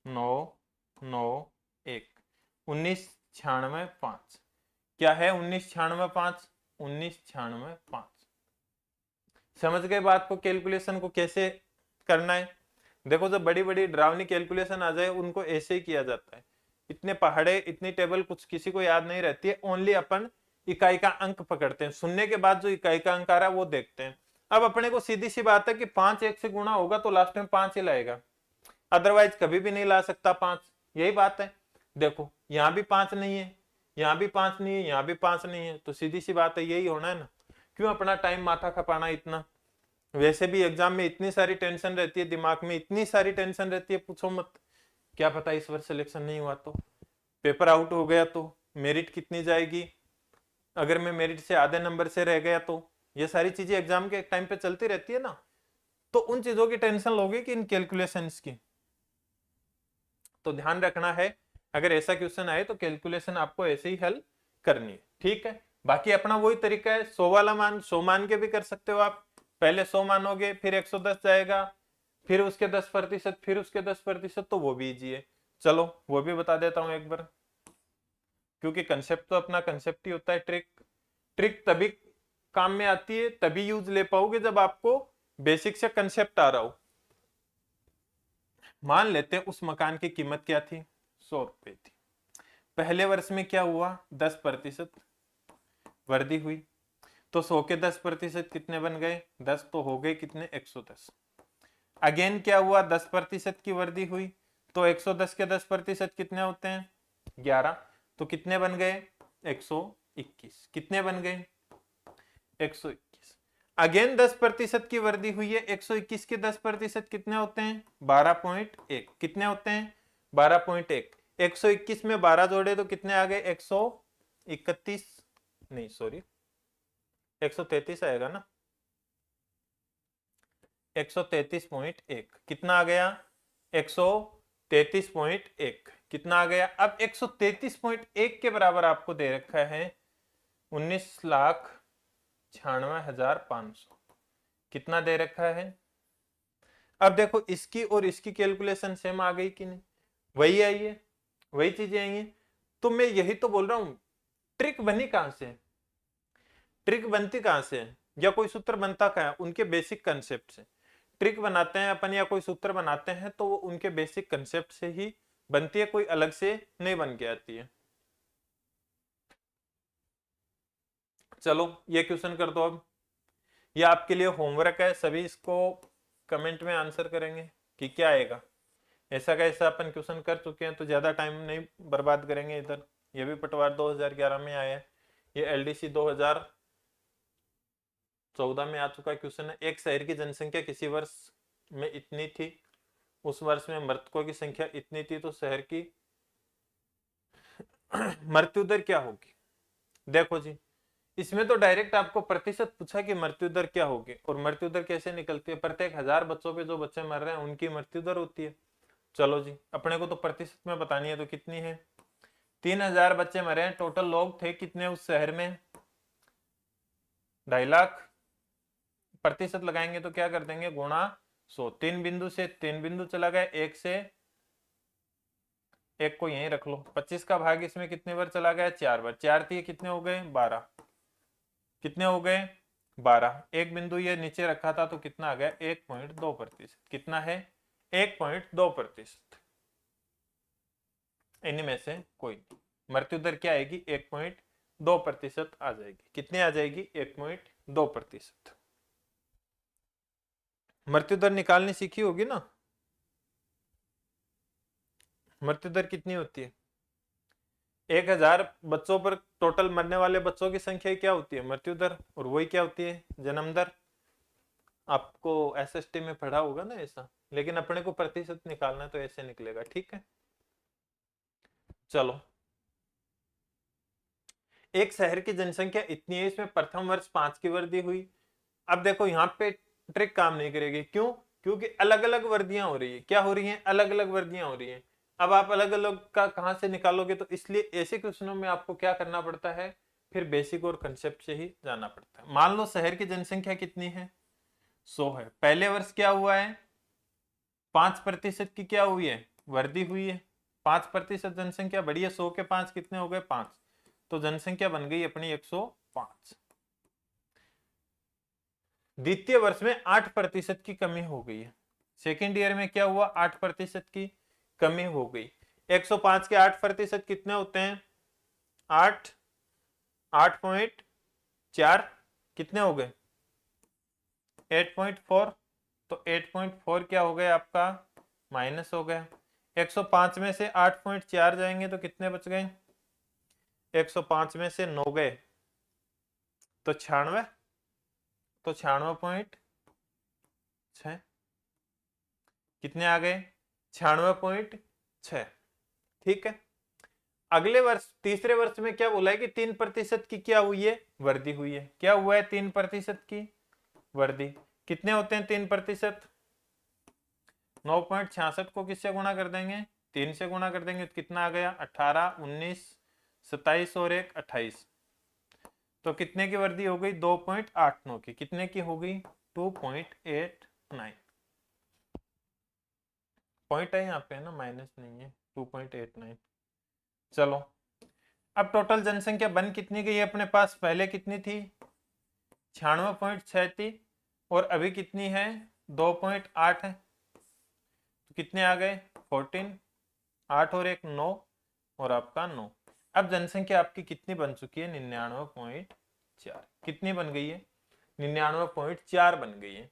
9 9 1, 19 96 5। क्या है 19 96 5? 19 96 5। समझ गए बात को, कैलकुलेशन को कैसे करना है? देखो जब बड़ी बड़ी डरावनी कैलकुलेशन आ जाए उनको ऐसे ही किया जाता है। इतने पहाड़े इतनी टेबल कुछ किसी को याद नहीं रहती है, ओनली अपन इकाई का अंक पकड़ते हैं, सुनने के बाद जो इकाई का अंक आ रहा है वो देखते हैं। अब अपने को सीधी सी बात है कि 5 1 से गुणा होगा तो लास्ट में 5 ही लाएगा, अदरवाइज कभी भी नहीं ला सकता 5। यही बात है। देखो यहाँ भी 5 नहीं है, यहाँ भी 5 नहीं है, यहाँ भी 5 नहीं है, तो सीधी सी बात है यही होना है ना। क्यों अपना टाइम माथा खपाना इतना? वैसे भी एग्जाम में इतनी सारी टेंशन रहती है, दिमाग में इतनी सारी टेंशन रहती है, पूछो मत। क्या पता इस वर्ष सिलेक्शन नहीं हुआ तो, पेपर आउट हो गया तो मेरिट कितनी जाएगी, अगर मैं मेरिट से आधे नंबर से रह गया तो, ये सारी चीजें एग्जाम के टाइम पे चलती रहती है ना। तो उन चीजों की टेंशन लोगे कि इन कैलकुलेशंस की। तो ध्यान रखना है, अगर ऐसा क्वेश्चन आए तो कैलकुलेशन आपको ऐसे ही हल करनी है। ठीक है, बाकी अपना वही तरीका है, 100 वाला मान 100 मान के भी कर सकते हो आप। पहले 100 मानोगे, फिर 110 जाएगा, फिर उसके 10%, फिर उसके 10%, तो वो भी इजी है। चलो वो भी बता देता हूं एक बार, क्योंकि कंसेप्ट तो अपना कंसेप्ट ही होता है। ट्रिक ट्रिक तभी काम में आती है, तभी यूज ले पाओगे जब आपको बेसिक से कंसेप्ट आ रहा हो। मान लेते हैं उस मकान की कीमत क्या थी, 100 रुपए थी। पहले वर्ष में क्या हुआ, 10% वृद्धि हुई, तो 100 के 10% कितने बन गए 10, तो हो गए कितने 110। अगेन क्या हुआ 10% की वृद्धि हुई, तो 110 के 10% कितने होते हैं 11, तो कितने बन गए 121। कितने बन गए 121। अगेन 10% की वृद्धि हुई है, 121 के 10% कितने होते हैं 12.1। कितने होते हैं 12.1। 121 में 12 जोड़े तो कितने आ गए 131, नहीं सॉरी 133 आएगा ना, 133.1। कितना आ गया 133.1। कितना आ गया, अब 133.1 के बराबर आपको दे रखा है 19,96,500। कितना दे रखा है? अब देखो इसकी और इसकी कैलकुलेशन सेम आ गई कि नहीं, वही आई है, वही चीजें आई हैं। तो मैं यही तो बोल रहा हूं, ट्रिक बनी कहां से, ट्रिक बनती कहां से, या कोई सूत्र बनता कहां है, उनके बेसिक कंसेप्ट से। ट्रिक बनाते हैं अपन या कोई सूत्र बनाते हैं तो वो उनके बेसिक कंसेप्ट से ही बनती है, कोई अलग से नहीं बन के आती है। चलो ये क्वेश्चन कर दो अब, ये आपके लिए होमवर्क है, सभी इसको कमेंट में आंसर करेंगे कि क्या आएगा। ऐसा का ऐसा अपन क्वेश्चन कर चुके हैं तो ज्यादा टाइम नहीं बर्बाद करेंगे इधर। ये भी पटवार 2011 में आया है, ये एलडीसी 2014 में आ चुका क्वेश्चन है। एक शहर की जनसंख्या किसी वर्ष में इतनी थी, उस वर्ष में मृतकों की संख्या इतनी थी, तो शहर की मृत्यु दर क्या होगी। देखो जी, इसमें तो डायरेक्ट आपको प्रतिशत पूछा कि मृत्यु दर क्या होगी, और मृत्यु दर कैसे निकलती है, प्रत्येक 1000 बच्चों पे जो बच्चे मर रहे हैं उनकी मृत्यु दर होती है। चलो जी, अपने को तो प्रतिशत में बतानी है, तो कितनी है 3000 बच्चे मरे हैं, टोटल लोग थे कितने उस शहर में 2.5 लाख। प्रतिशत लगाएंगे तो क्या कर देंगे गुणा 100, 3 बिंदु से 3 बिंदु चला गया, एक से एक को यहीं रख लो, 25 का भाग इसमें कितने बार चला गया 4 बार, 4 दिए कितने हो गए 12, कितने हो गए 12। एक बिंदु ये नीचे रखा था तो कितना आ गया 1.2%। कितना है 1.2%। इनमें में से कोई नहीं। मृत्यु दर क्या आएगी 1.2% आ जाएगी। कितने आ जाएगी 1.2%। मृत्यु दर निकालनी सीखी होगी ना। मृत्यु दर कितनी होती है 1000 बच्चों पर टोटल मरने वाले बच्चों की संख्या क्या होती है मृत्यु दर, और वही क्या होती है जन्म दर। आपको एसएसटी में पढ़ा होगा ना ऐसा, लेकिन अपने को प्रतिशत निकालना है तो ऐसे निकलेगा। ठीक है चलो, एक शहर की जनसंख्या इतनी है, इसमें प्रथम वर्ष 5 की वृद्धि हुई। अब देखो यहाँ पे ट्रिक काम नहीं करेगी। क्यों? क्योंकि अलग अलग वर्दियां हो रही है। क्या हो रही हैं? अलग अलग वर्दियां हो रही हैं। अब आप अलग अलग का कहां से निकालोगे? तो इसलिए ऐसे क्वेश्चनों में आपको क्या करना पड़ता है, फिर बेसिक और कंसेप्ट से ही जाना पड़ता है। मान लो शहर की जनसंख्या कितनी है 100 है। पहले वर्ष क्या हुआ है 5% की क्या हुई है वृद्धि हुई है। 5% जनसंख्या बढ़ी है। 100 के 5 कितने हो गए 5, तो जनसंख्या बन गई अपनी 105। द्वितीय वर्ष में 8% की कमी हो गई है। सेकेंड ईयर में क्या हुआ 8% की कमी हो गई। 105 के 8% कितने होते हैं 8, 8.4 कितने हो गए 8.4। तो 8.4 क्या हो गया आपका माइनस हो गया। 105 में से 8.4 जाएंगे तो कितने बच गए 105 में से 9 गए तो 96। तो 96.6 कितने आ गए 96.6। ठीक है, अगले वर्ष तीसरे वर्ष में क्या बोला है कि 3% की क्या हुई है वृद्धि हुई है। क्या हुआ है 3% की वृद्धि। कितने होते हैं 3%? 9.66 को किससे गुणा कर देंगे 3 से गुणा कर देंगे तो कितना आ गया 18, 19, 27 और 1 28। तो कितने की वृद्धि हो गई 2.89 की। कितने की हो गई 2.89। पॉइंट है यहाँ पे है ना, माइनस नहीं है 2.89। चलो, अब टोटल जनसंख्या बन कितनी गई है अपने पास, पहले कितनी थी 96.6 थी और अभी कितनी है 2.8 है। तो कितने आ गए 14, 8 और 1 9 और आपका 9। अब जनसंख्या आपकी कितनी बन चुकी है 99.4। कितनी बन गई है 99.4 बन गई है।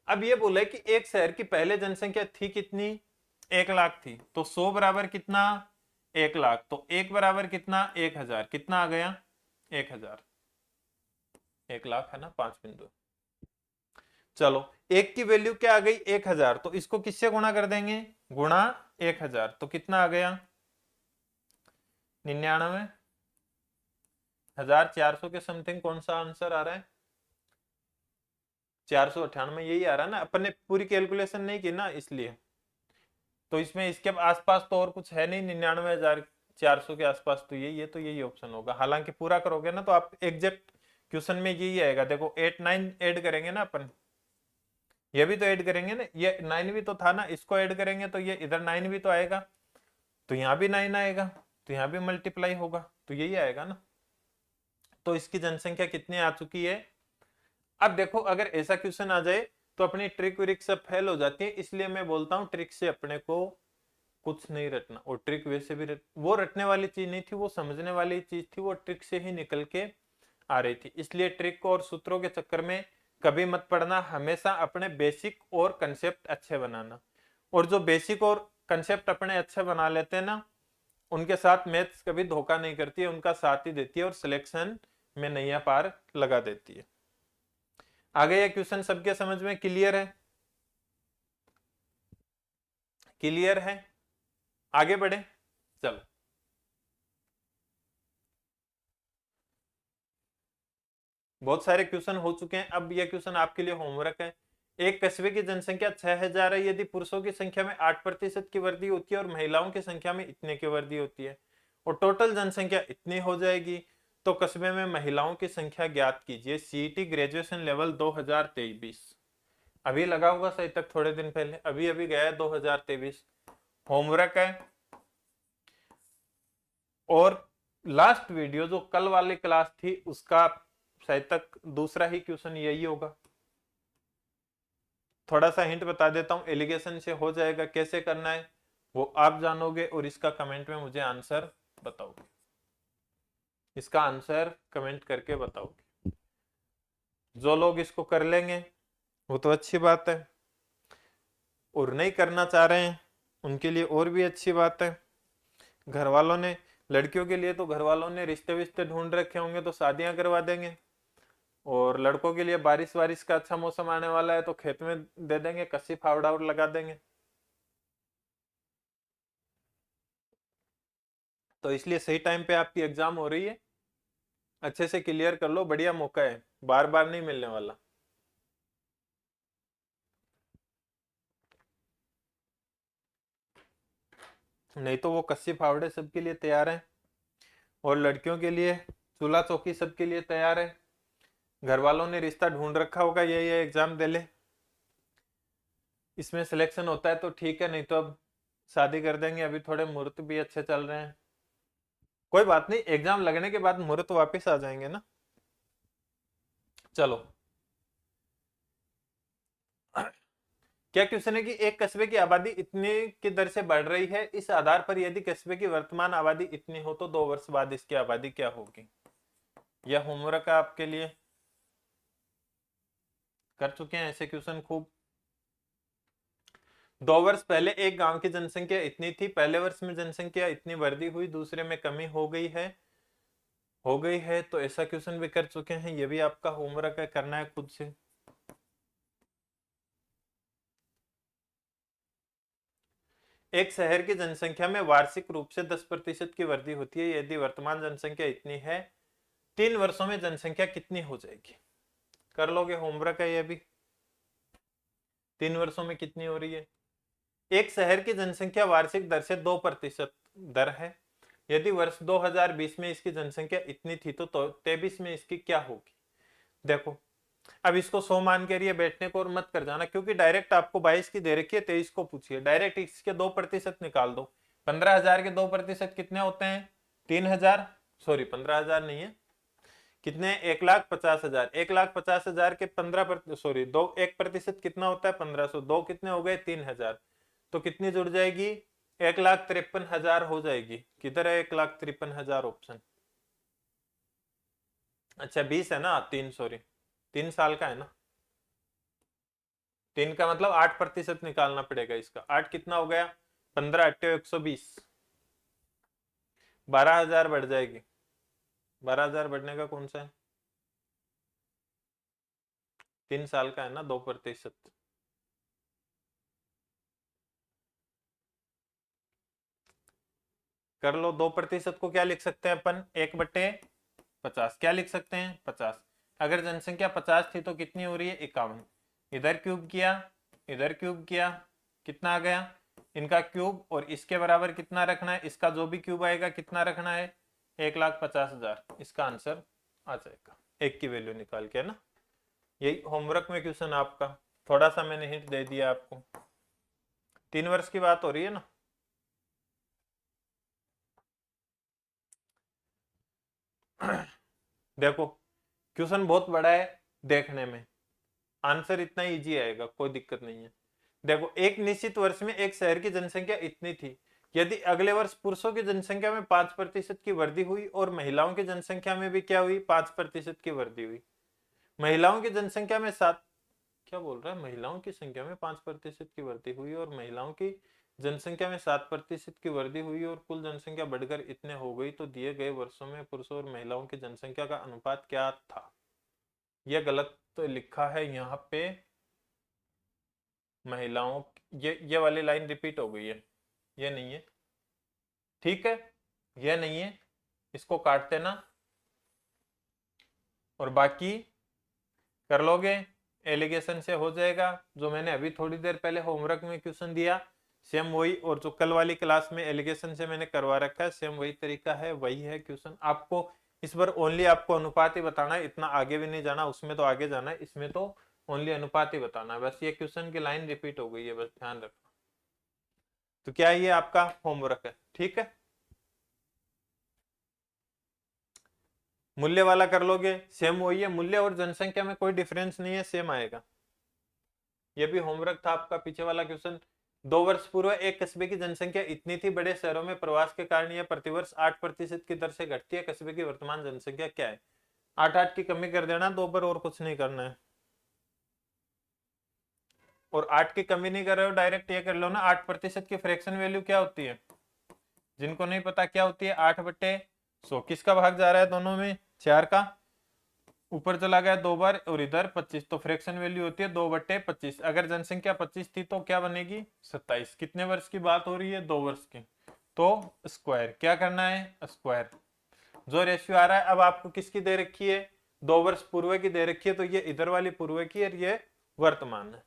अब ये बोले कि एक शहर की पहले जनसंख्या थी कितनी 1 लाख थी। तो 100 बराबर कितना 1 लाख। तो 1 बराबर कितना 1000। कितना आ गया 1000। 1 लाख है ना 5 बिंदु। चलो, एक की वैल्यू क्या आ गई 1000, तो इसको किससे गुणा कर देंगे गुणा 1000। तो कितना आ गया 99,400 के समथिंग। कौन सा आंसर आ रहा है 498 यही आ रहा है ना। अपन ने पूरी कैलकुलेशन नहीं की ना इसलिए। तो इसमें इसके आसपास तो और कुछ है नहीं 99,400 के आसपास तो यही है। तो यही ऑप्शन होगा। हालांकि पूरा करोगे ना तो आप एग्जैक्ट क्वेश्चन में यही आएगा। देखो 8 9 ऐड करेंगे ना अपन, ये भी तो ऐड करेंगे ना, ये 9 भी तो था ना, इसको ऐड करेंगे तो ये इधर 9 भी तो आएगा, तो यहाँ भी 9 आएगा, तो यहाँ भी मल्टीप्लाई होगा, तो यही आएगा ना। तो इसकी जनसंख्या कितनी आ चुकी है। अब देखो अगर ऐसा क्वेश्चन आ जाए तो अपनी ट्रिक विक सब फेल हो जाती है। इसलिए मैं बोलता हूँ ट्रिक से अपने को कुछ नहीं रटना। और ट्रिक वैसे भी वो रटने वाली चीज नहीं थी, वो समझने वाली चीज थी। वो ट्रिक से ही निकल के आ रही थी। इसलिए ट्रिक और सूत्रों के चक्कर में कभी मत पड़ना। हमेशा अपने बेसिक और कंसेप्ट अच्छे बनाना। और जो बेसिक और कंसेप्ट अपने अच्छे बना लेते हैं ना, उनके साथ मैथ्स कभी धोखा नहीं करती है, उनका साथ ही देती है और सिलेक्शन में नैया पार लगा देती है। आगे ये क्वेश्चन सबके समझ में क्लियर है? क्लियर है? आगे बढ़े चलो। बहुत सारे क्वेश्चन हो चुके हैं। अब यह क्वेश्चन आपके लिए होमवर्क है। एक कस्बे की जनसंख्या 6000 है। यदि पुरुषों की संख्या में 8% की वृद्धि होती है और महिलाओं की संख्या में इतने की वृद्धि होती है और टोटल जनसंख्या इतनी हो जाएगी, तो कस्बे में महिलाओं की संख्या ज्ञात कीजिए। सीईटी ग्रेजुएशन लेवल 2023 अभी लगा होगा सही तक, थोड़े दिन पहले अभी अभी गया 2023। होमवर्क है। और लास्ट वीडियो जो कल वाली क्लास थी उसका शायद तक दूसरा ही क्वेश्चन यही होगा। थोड़ा सा हिंट बता देता हूं, एलिगेशन से हो जाएगा, कैसे करना है वो आप जानोगे और इसका कमेंट में मुझे आंसर बताओगे, इसका आंसर कमेंट करके बताओगे। जो लोग इसको कर लेंगे वो तो अच्छी बात है, और नहीं करना चाह रहे हैं उनके लिए और भी अच्छी बात है। घर वालों ने, लड़कियों के लिए तो घर वालों ने रिश्ते विश्ते ढूंढ रखे होंगे तो शादियां करवा देंगे, और लड़कों के लिए बारिश वारिश का अच्छा मौसम आने वाला है तो खेत में दे देंगे, कसी फावड़ा और लगा देंगे। तो इसलिए सही टाइम पे आपकी एग्जाम हो रही है, अच्छे से क्लियर कर लो, बढ़िया मौका है, बार बार नहीं मिलने वाला। नहीं तो वो कस्सी फावड़े सबके लिए तैयार है, और लड़कियों के लिए चूल्हा चौकी सबके लिए तैयार है। घर वालों ने रिश्ता ढूंढ रखा होगा, ये एग्जाम दे ले, इसमें सिलेक्शन होता है तो ठीक है, नहीं तो अब शादी कर देंगे, अभी थोड़े मुहूर्त भी अच्छे चल रहे हैं। कोई बात नहीं, एग्जाम लगने के बाद मुहूर्त वापस आ जाएंगे ना। चलो, क्या क्वेश्चन है कि एक कस्बे की आबादी इतने की दर से बढ़ रही है, इस आधार पर यदि कस्बे की वर्तमान आबादी इतनी हो तो 2 वर्ष बाद इसकी आबादी क्या होगी। यह होमवर्क है आपके लिए, कर चुके हैं ऐसे क्वेश्चन खूब। 2 वर्ष पहले एक गांव की जनसंख्या इतनी थी, पहले वर्ष में जनसंख्या इतनी वृद्धि हुई, दूसरे में कमी हो गई है, तो ऐसा क्वेश्चन भी कर चुके हैं। ये भी आपका होमवर्क है, करना है खुद से। एक शहर की जनसंख्या में वार्षिक रूप से 10% की वृद्धि होती है, यदि वर्तमान जनसंख्या इतनी है, 3 वर्षों में जनसंख्या कितनी हो जाएगी। कर लोगे, होमवर्क है ये भी। 3 वर्षों में कितनी हो रही है। एक शहर की जनसंख्या वार्षिक दर से 2% दर है, यदि वर्ष 2020 में इसकी जनसंख्या इतनी थी तो 23 में इसकी क्या होगी। देखो, अब इसको 100 मान के लिए बैठने को और मत कर जाना, क्योंकि डायरेक्ट आपको 22 की दे रखी है, 23 को पूछिए, डायरेक्ट इसके 2% निकाल दो। 15,000 के 2% कितने होते हैं, 3,000, सॉरी 15,000 नहीं है, कितने, 1,50,000, 1,50,000 के 15 सॉरी 1% कितना होता है, 1500, 2 कितने हो गए, 3,000, तो कितनी जुड़ जाएगी, 1,53,000 हो जाएगी। किधर है 1,53,000 ऑप्शन, अच्छा 20 है ना, 3 सॉरी 3 साल का है ना, 3 का मतलब 8% निकालना पड़ेगा इसका, 8 कितना हो गया, 15 × 8 = 120, 12,000 बढ़ जाएगी। 12,000 बढ़ने का कौन सा है, 3 साल का है ना, 2%। कर लो, 2% को क्या लिख सकते हैं अपन, 1/50, क्या लिख सकते हैं, 50। अगर जनसंख्या 50 थी तो कितनी हो रही है, 51। इधर क्यूब किया, इधर क्यूब किया, कितना आ गया, इनका क्यूब, और इसके बराबर कितना रखना है, इसका जो भी क्यूब आएगा कितना रखना है, 1,50,000, इसका आंसर आ जाएगा, एक की वैल्यू निकाल के ना। यही होमवर्क में क्वेश्चन आपका, थोड़ा सा मैंने हिंट दे दिया आपको। 3 वर्ष की बात हो रही है ना। देखो, क्वेश्चन बहुत बड़ा है देखने में, आंसर इतना इजी आएगा, कोई दिक्कत नहीं है। देखो, एक निश्चित वर्ष में एक शहर की जनसंख्या इतनी थी, यदि अगले वर्ष पुरुषों की जनसंख्या में 5% की वृद्धि हुई और महिलाओं की जनसंख्या में भी क्या हुई, 5% की वृद्धि हुई। महिलाओं की जनसंख्या में 7, क्या बोल रहा है, महिलाओं की संख्या में 5% की वृद्धि हुई और महिलाओं की जनसंख्या में 7% की वृद्धि हुई और कुल जनसंख्या बढ़कर इतने हो गई, तो दिए गए वर्षों में पुरुषों और महिलाओं की जनसंख्या का अनुपात क्या था। यह गलत तो लिखा है यहाँ पे, महिलाओं, ये वाली लाइन रिपीट हो गई है, ये नहीं है, ठीक है, ये नहीं है, इसको काट देना, और बाकी कर लोगे, एलिगेशन से हो जाएगा। जो मैंने अभी थोड़ी देर पहले होमवर्क में क्वेश्चन दिया, सेम वही, और जो कल वाली क्लास में एलिगेशन से मैंने करवा रखा है, सेम वही तरीका है, वही है क्वेश्चन। आपको इस बार ओनली आपको अनुपात ही बताना है, इतना आगे भी नहीं जाना, उसमें तो आगे जाना है, इसमें तो ओनली अनुपात ही बताना है बस। ये क्वेश्चन की लाइन रिपीट हो गई है, बस ध्यान रखना। तो क्या ये आपका होमवर्क है, ठीक है। मूल्य वाला कर लोगे, सेम वही है, मूल्य और जनसंख्या में कोई डिफरेंस नहीं है, सेम आएगा। ये भी होमवर्क था आपका पीछे वाला क्वेश्चन। 2 वर्ष पूर्व एक कस्बे की जनसंख्या इतनी थी, बड़े शहरों में प्रवास के कारण यह प्रतिवर्ष 8% की दर से घटती है, कस्बे की वर्तमान जनसंख्या क्या है? 8 की कमी कर देना 2 पर, और कुछ नहीं करना है। और 8 की कमी नहीं कर रहे हो, डायरेक्ट ये कर लो ना, 8% की फ्रैक्शन वैल्यू क्या होती है? जिनको नहीं पता क्या होती है, 8/100 किसका भाग जा रहा है दोनों में? 4 का। ऊपर चला गया 2 बार, और इधर 25, तो फ्रैक्शन वैल्यू होती है 2/25। अगर जनसंख्या 25 थी तो क्या बनेगी? 27। कितने वर्ष की बात हो रही है? 2 वर्ष की। तो स्क्वायर क्या करना है? स्क्वायर। जो रेशियो आ रहा है, अब आपको किसकी दे रखी है? 2 वर्ष पूर्व की दे रखी है, तो ये इधर वाली पूर्व की और ये वर्तमान है।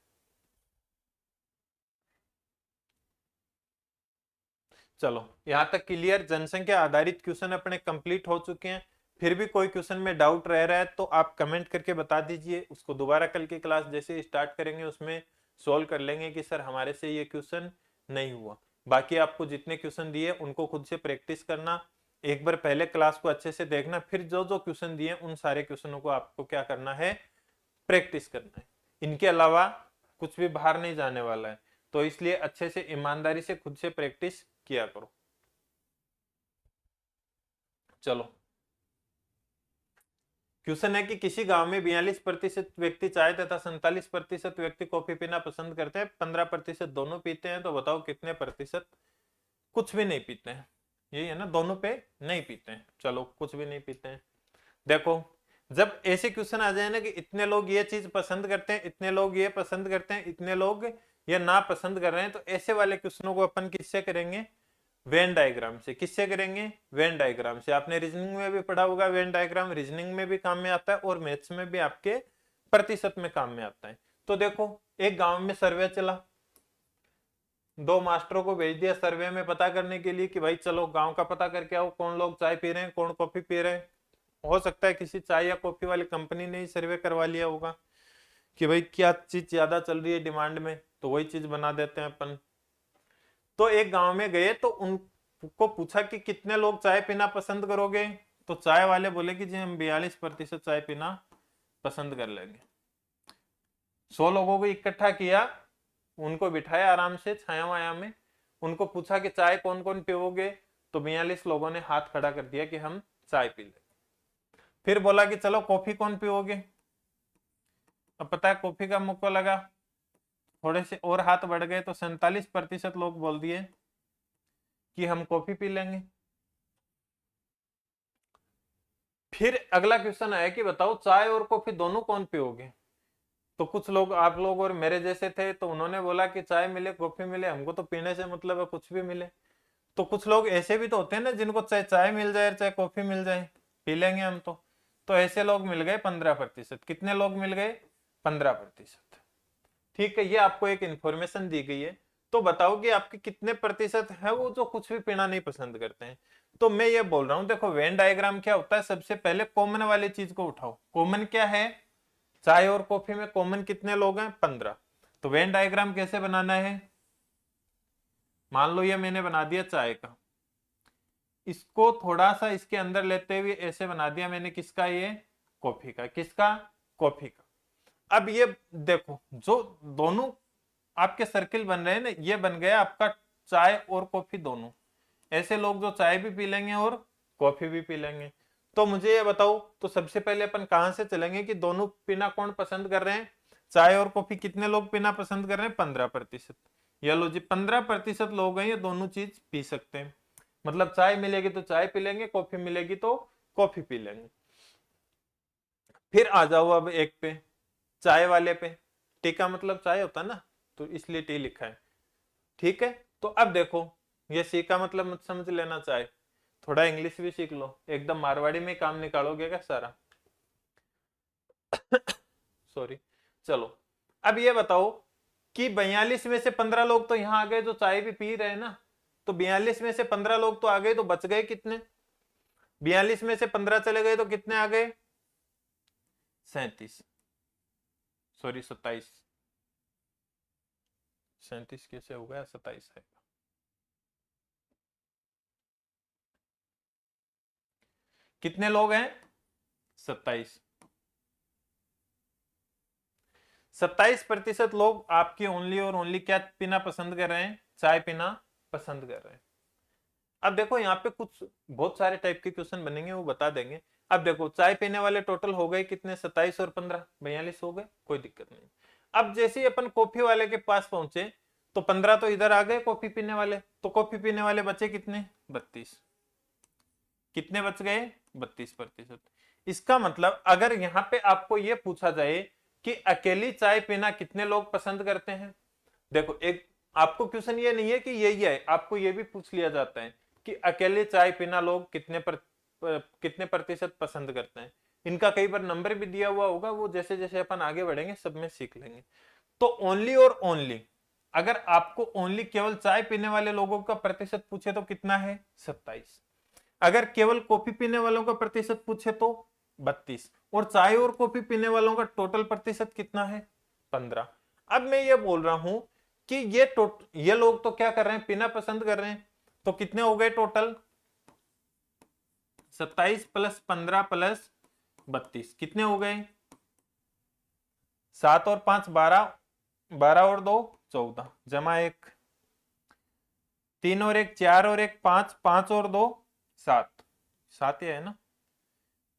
चलो यहां तक क्लियर। जनसंख्या आधारित क्वेश्चन अपने कंप्लीट हो चुके हैं। फिर भी कोई क्वेश्चन में डाउट रह रहा है तो आप कमेंट करके बता दीजिए, उसको दोबारा कल की क्लास जैसे स्टार्ट करेंगे उसमें सोल्व कर लेंगे कि सर हमारे से ये क्वेश्चन नहीं हुआ। बाकी आपको जितने क्वेश्चन दिए उनको खुद से प्रैक्टिस करना, एक बार पहले क्लास को अच्छे से देखना, फिर जो जो क्वेश्चन दिए उन सारे क्वेश्चनों को आपको क्या करना है? प्रैक्टिस करना है। इनके अलावा कुछ भी बाहर नहीं जाने वाला है, तो इसलिए अच्छे से ईमानदारी से खुद से प्रैक्टिस किया करो। चलो क्वेश्चन है कि किसी गांव में 42% व्यक्ति चाय तथा 47% व्यक्ति कॉफी पीना पसंद करते हैं, 15% दोनों पीते हैं, तो बताओ कितने प्रतिशत कुछ भी नहीं पीते हैं? यही है ना, दोनों पे नहीं पीते हैं। चलो कुछ भी नहीं पीते हैं। देखो जब ऐसे क्वेश्चन आ जाए ना कि इतने लोग ये चीज पसंद करते हैं, इतने लोग ये पसंद करते हैं, इतने लोग ये ना पसंद कर रहे हैं, तो ऐसे वाले क्वेश्चनों को अपन किससे करेंगे? वेन डायग्राम से। किससे करेंगे? वेन डायग्राम से। आपने रीजनिंग में भी पढ़ा होगा वेन डायग्राम, रीजनिंग में भी काम में आता है और मैथ्स में भी आपके प्रतिशत में काम में आता है। तो देखो एक गांव में सर्वे चला, 2 मास्टरों को भेज दिया सर्वे में पता करने के लिए कि भाई चलो गांव का पता करके आओ, कौन लोग चाय पी रहे हैं, कौन कॉफी पी रहे हैं। हो सकता है किसी चाय या कॉफी वाली कंपनी ने ही सर्वे करवा लिया होगा कि भाई क्या चीज ज्यादा चल रही है डिमांड में, तो वही चीज बना देते हैं अपन। तो एक गांव में गए तो उनको पूछा कि कितने लोग चाय पीना पसंद करोगे? तो चाय वाले बोले कि जी हम 42% चाय पीना पसंद कर लेंगे। 100 लोगों को इकट्ठा किया, उनको बिठाया आराम से छाया वाया में, उनको पूछा कि चाय कौन कौन पियोगे? तो 42 लोगों ने हाथ खड़ा कर दिया कि हम चाय पी लेंगे। फिर बोला कि चलो कॉफी कौन पियोगे? अब पता है कॉफी का मुक्का लगा, थोड़े से और हाथ बढ़ गए, तो 47% लोग बोल दिए कि हम कॉफी पी लेंगे। फिर अगला क्वेश्चन आया कि बताओ चाय और कॉफी दोनों कौन पियोगे? तो कुछ लोग, आप लोग और मेरे जैसे थे, तो उन्होंने बोला कि चाय मिले कॉफी मिले, हमको तो पीने से मतलब है, कुछ भी मिले। तो कुछ लोग ऐसे भी तो होते हैं ना जिनको चाहे चाय मिल जाए चाहे कॉफी मिल जाए, पी लेंगे हम तो ऐसे लोग मिल गए 15%। कितने लोग मिल गए? 15%। ठीक है, ये आपको एक इंफॉर्मेशन दी गई है। तो बताओ कि आपके कितने प्रतिशत है वो जो कुछ भी पीना नहीं पसंद करते हैं? तो मैं ये बोल रहा हूं, देखो वेन डायग्राम क्या होता है, सबसे पहले कॉमन वाली चीज को उठाओ। कॉमन क्या है? चाय और कॉफी में कॉमन कितने लोग हैं? 15। तो वेन डायग्राम कैसे बनाना है? मान लो ये मैंने बना दिया चाय का, इसको थोड़ा सा इसके अंदर लेते हुए ऐसे बना दिया मैंने, किसका? ये कॉफी का। किसका? कॉफी का। अब ये देखो जो दोनों आपके सर्किल बन रहे हैं ना, ये बन गया आपका चाय और कॉफी दोनों। ऐसे लोग जो चाय भी पी लेंगे और कॉफी भी पी लेंगे। तो मुझे ये बताओ, तो सबसे पहले अपन कहां से चलेंगे कि दोनों पीना कौन पसंद कर रहे हैं? चाय और कॉफी कितने लोग पीना पसंद कर रहे हैं? 15%। ये लो जी, 15% लोग हैं ये दोनों चीज पी सकते हैं। मतलब चाय मिलेगी तो चाय पी लेंगे, कॉफी मिलेगी तो कॉफी पी लेंगे। फिर आ जाओ अब एक पे, चाय वाले पे। टी का मतलब चाय होता है ना, तो इसलिए टी लिखा है। ठीक है, तो अब देखो ये सी का मतलब मत समझ लेना, चाय। थोड़ा इंग्लिश भी सीख लो, एकदम मारवाड़ी में काम निकालोगे क्या सारा? सॉरी। चलो अब ये बताओ कि 42 में से 15 लोग तो यहां आ गए जो चाय भी पी रहे हैं ना, तो 42 में से 15 लोग तो आ गए, तो बच गए कितने? 42 में से 15 चले गए तो कितने आ गए? 37। सॉरी 27। 37 कैसे हो गया? 27 है। कितने लोग हैं? 27। 27% लोग आपके ओनली और ओनली क्या पीना पसंद कर रहे हैं? चाय पीना पसंद कर रहे हैं। अब देखो यहाँ पे कुछ बहुत सारे टाइप के क्वेश्चन बनेंगे, वो बता देंगे। अब देखो चाय पीने वाले टोटल हो गए कितने? 27 और 15 42 हो गए, कोई दिक्कत नहीं। अब जैसे ही अपन कॉफी वाले के पास पहुंचे तो 15 तो इधर आ गए कॉफी पीने वाले, तो कॉफी पीने वाले बचे कितने? 32। कितने बच गए? 32%। इसका मतलब अगर यहाँ पे आपको ये पूछा जाए कि अकेली चाय पीना कितने लोग पसंद करते हैं, देखो एक आपको क्वेश्चन ये नहीं है कि यही है, आपको ये भी पूछ लिया जाता है कि अकेले चाय पीना लोग कितने प्रतिशत पसंद करते हैं। इनका कई बार नंबर भी दिया हुआ होगा, वो जैसे जैसे अपन आगे बढ़ेंगे सब में सीख लेंगे। तो ओनली और ओनली, अगर आपको ओनली केवल चाय पीने वाले लोगों का प्रतिशत पूछे तो कितना है? 27। अगर केवल कॉफी पीने वालों का प्रतिशत पूछे तो 32। और चाय और कॉफी पीने वालों का टोटल प्रतिशत कितना है? 15। अब मैं ये बोल रहा हूं कि ये लोग तो क्या कर रहे हैं? पीना पसंद कर रहे हैं। तो कितने हो गए टोटल? 27 प्लस 15 प्लस 32 कितने हो गए? 7 और 5 12, 12 और 2 14, जमा 1, 3 और 1 4 और 1 5, 5 और 2 7, 7 ही है ना?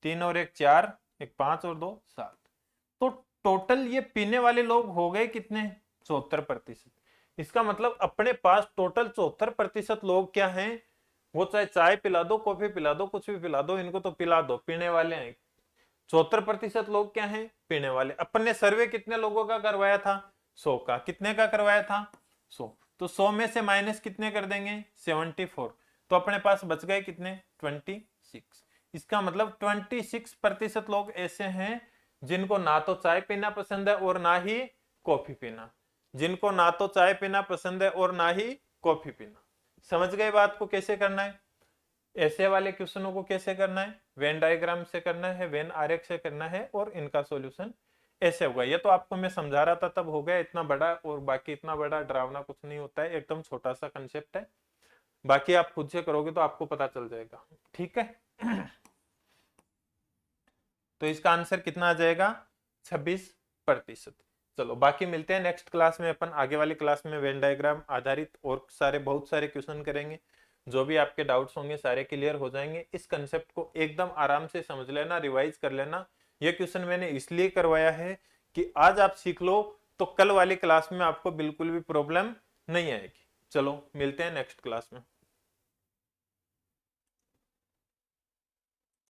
3 और 1 4, 1 5 और 2 7। तो टोटल ये पीने वाले लोग हो गए कितने? 74%। इसका मतलब अपने पास टोटल 74% लोग क्या हैं? वो चाहे चाय पिला दो, कॉफी पिला दो, कुछ भी पिला दो, इनको तो पिला दो, पीने वाले हैं। 74% लोग क्या हैं? पीने वाले। अपन ने सर्वे कितने लोगों का करवाया था? 100 का। कितने का करवाया था? 100। तो 100 में से माइनस कितने कर देंगे? 74। तो अपने पास बच गए कितने? 26। इसका मतलब 26% लोग ऐसे हैं जिनको ना तो चाय पीना पसंद है और ना ही कॉफी पीना, जिनको ना तो चाय पीना पसंद है और ना ही कॉफी पीना। समझ गए बात को कैसे करना है? ऐसे वाले क्वेश्चनों को कैसे करना है? वेन डायग्राम से करना है, वेन आरेख से करना है, और इनका सॉल्यूशन ऐसे होगा। ये तो आपको मैं समझा रहा था तब हो गया इतना बड़ा, और बाकी इतना बड़ा डरावना कुछ नहीं होता है, एकदम छोटा सा कंसेप्ट है। बाकी आप खुद से करोगे तो आपको पता चल जाएगा। ठीक है। तो इसका आंसर कितना आ जाएगा? 26%। चलो बाकी मिलते हैं नेक्स्ट क्लास में। अपन आगे वाली क्लास में वेन डायग्राम आधारित और बहुत सारे क्वेश्चन करेंगे। जो भी आपके डाउट्स होंगे सारे क्लियर हो जाएंगे। इस कंसेप्ट को एकदम आराम से समझ लेना, रिवाइज कर लेना। ये क्वेश्चन मैंने इसलिए करवाया है कि आज आप सीख लो तो कल वाली क्लास में आपको बिल्कुल भी प्रॉब्लम नहीं आएगी। चलो मिलते हैं नेक्स्ट क्लास में।